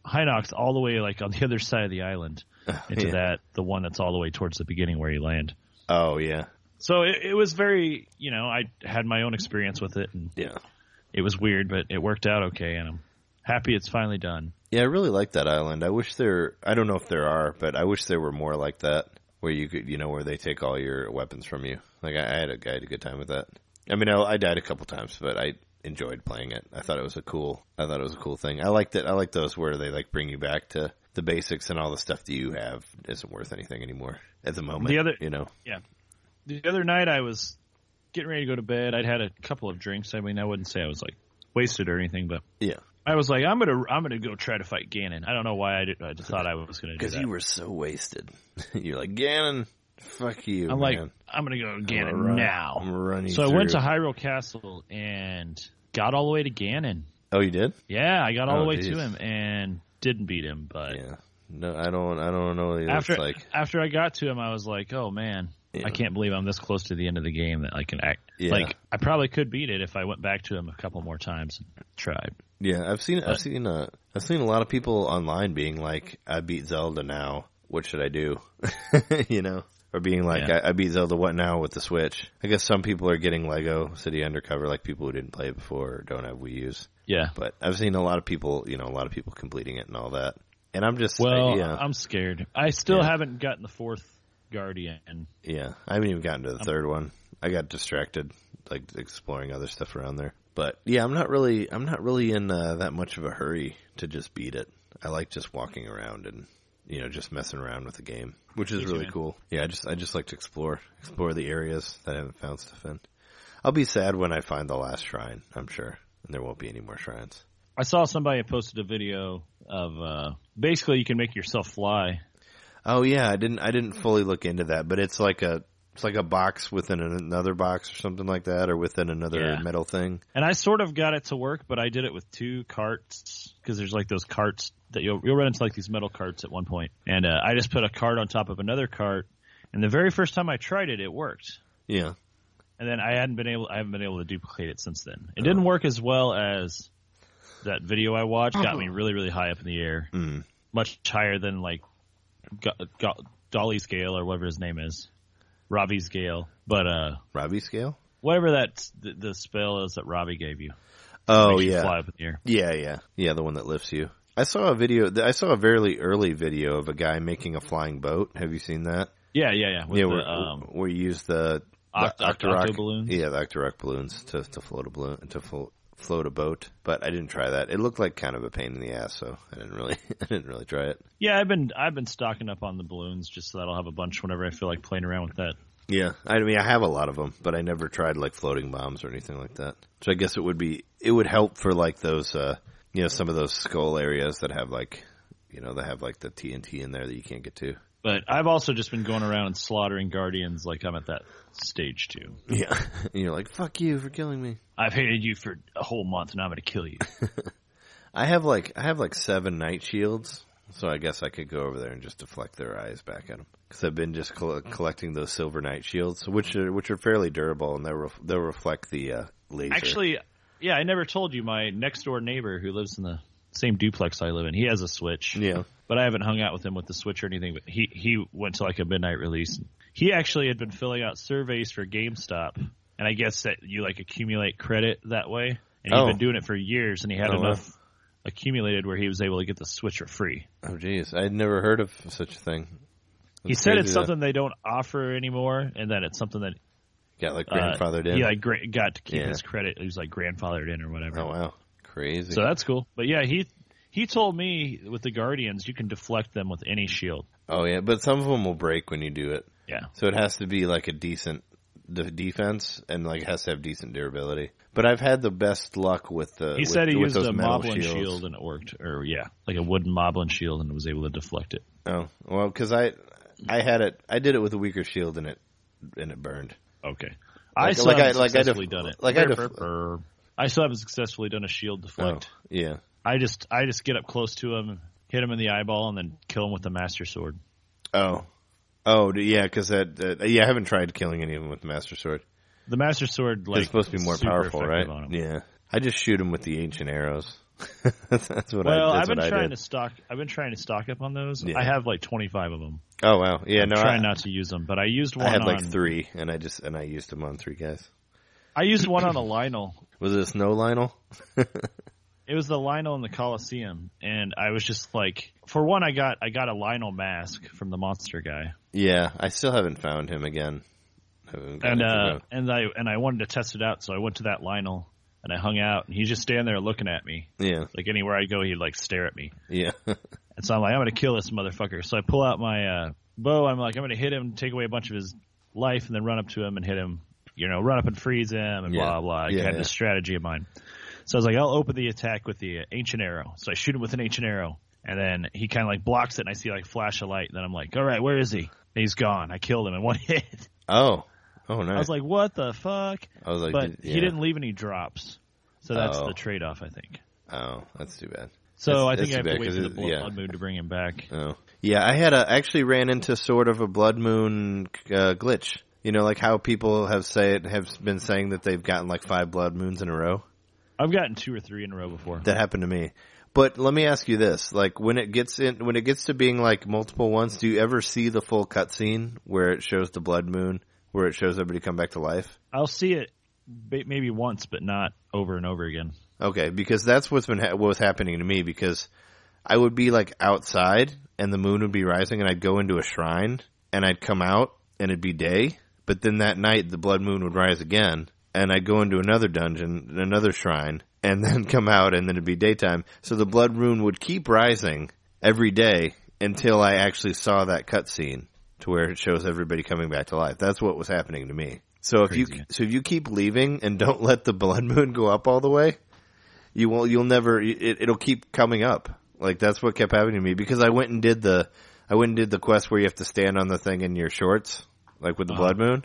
Hinox all the way like on the other side of the island into the one that's all the way towards the beginning where you land. Oh, yeah. So it was very, I had my own experience with it, and it was weird, but it worked out okay, and I'm happy it's finally done. Yeah, I really like that island. I don't know if there are, but I wish there were more like that, where you could, where they take all your weapons from you. Like, I had a good time with that. I mean, I died a couple times, but enjoyed playing it. I thought it was a cool thing. I liked it. I like those where they like bring you back to the basics and all the stuff that you have isn't worth anything anymore at the moment. Yeah. The other night I was getting ready to go to bed. I'd had a couple of drinks. I mean, I wouldn't say I was like wasted or anything, but yeah. I was like, I'm gonna go try to fight Ganon. I don't know why I just thought I was gonna do that. Because you were so wasted. You're like, Ganon, fuck you. I'm man. like, I'm gonna go to Ganon now. I'm running. So I went to Hyrule Castle and got all the way to Ganon. Oh, you did? Yeah, I got all the way to him and didn't beat him. But yeah, no, I don't know what he looks like. After I got to him, I was like, oh man. Yeah. I can't believe I'm this close to the end of the game that I can act. Yeah. Like, I probably could beat it if I went back to him a couple more times and tried. Yeah, I've seen a lot of people online being like, I beat Zelda now. What should I do? You know? Or being like, yeah. I beat Zelda, what now with the Switch? I guess some people are getting Lego City Undercover, like people who didn't play it before or don't have Wii U's. Yeah. But I've seen a lot of people completing it and all that. And I'm just... I'm scared. I still haven't gotten the fourth Guardian. Yeah, I haven't even gotten to the third one. I got distracted, like exploring other stuff around there. But yeah, I'm not really in that much of a hurry to just beat it. I like just walking around and just messing around with the game, which is really cool. Yeah, I just like to explore the areas that I haven't found stuff in. I'll be sad when I find the last shrine, I'm sure, and there won't be any more shrines. I saw somebody posted a video of basically you can make yourself fly. Oh yeah, I didn't fully look into that, but it's like a box within another box or something like that, or within another metal thing. And I sort of got it to work, but I did it with 2 carts because there's like those carts that you'll run into like these metal carts at one point. And I just put a cart on top of another cart, and the very first time I tried it, it worked. Yeah. And then I haven't been able to duplicate it since then. It didn't work as well as that video I watched. Got me really, really high up in the air, much higher than like. Dolly's Gale or whatever his name is, Robbie's Gale, but Robbie's Gale, whatever that the spell is that Robbie gave you. Oh yeah, fly up in the air. Yeah, the one that lifts you. I saw a very early video of a guy making a flying boat. Have you seen that? Yeah. Where you use the Octo balloons. Yeah, the Octorok balloons to float a balloon float a boat, but I didn't try that. It looked like kind of a pain in the ass, so I didn't really try it. Yeah, I've been stocking up on the balloons just so that I'll have a bunch whenever I feel like playing around with that. Yeah, I mean I have a lot of them, but I never tried like floating bombs or anything like that. So I guess it would help for like those some of those skull areas that have like they have like the TNT in there that you can't get to. But I've also just been going around and slaughtering Guardians like I'm at that stage too. Yeah. And you're like, fuck you for killing me. I've hated you for a whole month and I'm going to kill you. I have like 7 night shields, so I guess I could go over there and just deflect their eyes back at them. Because I've been just collecting those silver night shields, which are fairly durable and they'll reflect the laser. Actually, yeah, I never told you my next door neighbor who lives in the same duplex I live in. He has a Switch. Yeah. But I haven't hung out with him with the Switch or anything. But he went to like a midnight release. He actually had been filling out surveys for GameStop, and I guess that you like accumulate credit that way. And he'd been doing it for years, and he had enough accumulated where he was able to get the Switch for free. Oh, geez, I'd never heard of such a thing. He said it's something they don't offer anymore, and that it's something that got like grandfathered in. He like got to keep his credit. He was like grandfathered in or whatever. Oh wow, crazy. So that's cool. But yeah, he told me with the Guardians you can deflect them with any shield. Oh yeah, but some of them will break when you do it. Yeah. So it has to be like a decent defense and like it has to have decent durability. But I've had the best luck with the. He said he used a Moblin shield and it worked, or like a wooden Moblin shield and was able to deflect it. Oh well, because I did it with a weaker shield and it burned. Okay. I still haven't successfully done it. I still haven't successfully done a shield deflect. Oh, yeah. I just get up close to him, hit him in the eyeball, and then kill him with the Master Sword. Oh, yeah, because I haven't tried killing any of them with the Master Sword. The Master Sword, like, it's supposed to be more powerful, right? Yeah. I just shoot him with the ancient arrows. That's what I've been trying to stock up on those. Yeah. I have like 25 of them. Oh wow, yeah. I'm trying not to use them, but I used one. I had like 3, and I used them on 3 guys. I used one on a Lionel. Was it a snow Lionel? It was the Lionel in the Coliseum, and I was just like, for one, I got a Lionel mask from the monster guy. Yeah, I still haven't found him again. And I wanted to test it out, so I went to that Lionel and I hung out, and he's just standing there looking at me. Yeah. Like anywhere I go, he'd like stare at me. Yeah. And so I'm like, I'm gonna kill this motherfucker. So I pull out my bow. I'm like, I'm gonna hit him, take away a bunch of his life, and then run up to him and hit him. Run up and freeze him, and blah blah. I had this strategy of mine. So I was like, I'll open the attack with the ancient arrow. So I shoot him with an ancient arrow, and then he kind of like blocks it, and I see like flash of light. And then I'm like, all right, where is he? And he's gone. I killed him in one hit. Oh, nice. I was like, what the fuck? I was like, but he didn't leave any drops, so that's the trade-off, I think. Oh, that's too bad. So I think I have to wait for the blood moon to bring him back. Oh, yeah. I actually ran into sort of a blood moon glitch. Like how people have been saying that they've gotten like 5 blood moons in a row. I've gotten 2 or 3 in a row before. That happened to me. But let me ask you this: like when it gets to being like multiple ones, do you ever see the full cutscene where it shows the blood moon, where it shows everybody come back to life? I'll see it maybe once, but not over and over again. Okay, because that's what was happening to me. Because I would be like outside and the moon would be rising, and I'd go into a shrine and I'd come out and it'd be day. But then that night the blood moon would rise again, and I'd go into another dungeon, another shrine, and then come out, and then it'd be daytime. So the blood moon would keep rising every day until I actually saw that cutscene to where it shows everybody coming back to life. That's what was happening to me. So if you keep leaving and don't let the blood moon go up all the way, you'll never. It'll keep coming up. Like that's what kept happening to me because I went and did the quest where you have to stand on the thing in your shorts, like with the blood moon,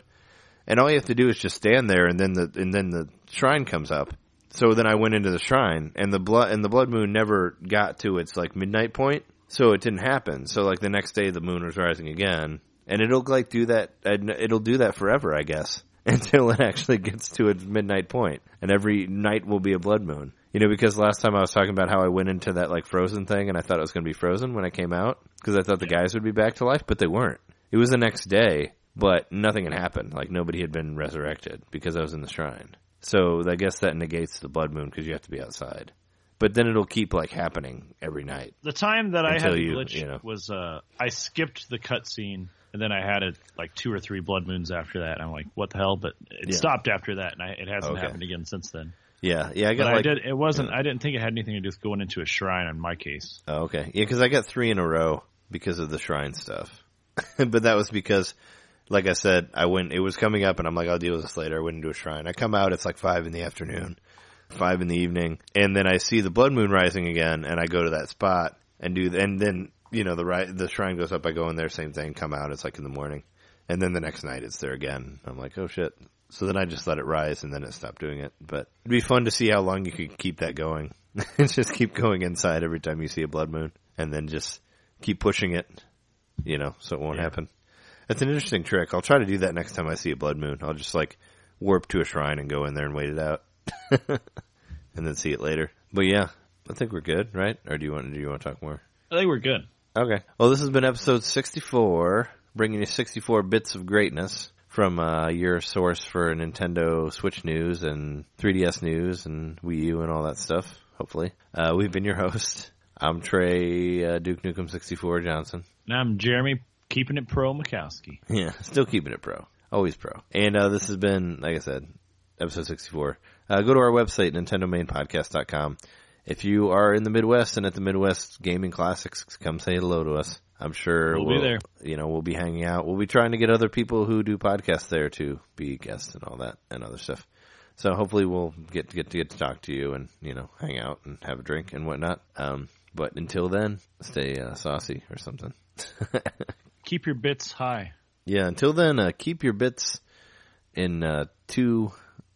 and all you have to do is just stand there, and then the shrine comes up. So then I went into the shrine, and the blood moon never got to its like midnight point, so it didn't happen. So like the next day, the moon was rising again, and it'll like do that. It'll do that forever, I guess, until it actually gets to its midnight point, and every night will be a blood moon. Because last time I was talking about how I went into that like frozen thing, and I thought it was going to be frozen when I came out because I thought the guys would be back to life, but they weren't. It was the next day, but nothing had happened. Like nobody had been resurrected because I was in the shrine. So I guess that negates the blood moon because you have to be outside. But then it'll keep like happening every night. The time that I had the glitch was I skipped the cutscene, and then I had it like 2 or 3 blood moons after that. And I'm like, what the hell? But it stopped after that, and it hasn't happened again since then. Yeah. I got. I didn't think it had anything to do with going into a shrine in my case. Oh, okay. Yeah, because I got 3 in a row because of the shrine stuff. But that was because, like I said, it was coming up, and I'm like, I'll deal with this later. I went into a shrine. I come out, it's like 5 in the afternoon, 5 in the evening, and then I see the blood moon rising again, and I go to that spot and then the shrine goes up. I go in there, same thing. Come out, it's like in the morning, and then the next night it's there again. I'm like, oh shit. So then I just let it rise, and then it stopped doing it. But it'd be fun to see how long you could keep that going. Just keep going inside every time you see a blood moon, and then just keep pushing it, so it won't happen. That's an interesting trick. I'll try to do that next time I see a blood moon. I'll just like warp to a shrine and go in there and wait it out, and then see it later. But yeah, I think we're good, right? Or do you want to talk more? I think we're good. Okay. Well, this has been episode 64, bringing you 64 bits of greatness from your source for Nintendo Switch news and 3DS news and Wii U and all that stuff, hopefully. We've been your host. I'm Trey Duke Nukem 64 Johnson. And I'm Jeremy, keeping it pro Mikowski. Yeah, still keeping it pro. Always pro. And this has been, like I said, episode 64. Go to our website, NintenDomainPodcast.com. If you are in the Midwest and at the Midwest Gaming Classics, come say hello to us. I'm sure we'll be there. We'll be hanging out. We'll be trying to get other people who do podcasts there to be guests and all that and other stuff. So hopefully we'll get to talk to you and, hang out and have a drink and whatnot. But until then, stay saucy or something. Keep your bits high. Yeah, until then, keep your bits in 2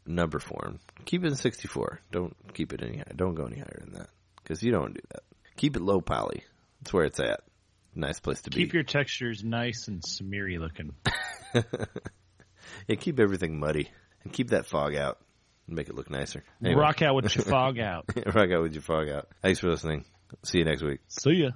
number form. Keep it in 64. Don't keep it any higher. Don't go any higher than that because you don't do that. Keep it low poly. That's where it's at. Nice place to be. Keep your textures nice and smeary looking. Yeah, keep everything muddy. And keep that fog out. Make it look nicer. Anyway. Rock out with your fog out. Rock out with your fog out. Thanks for listening. See you next week. See ya.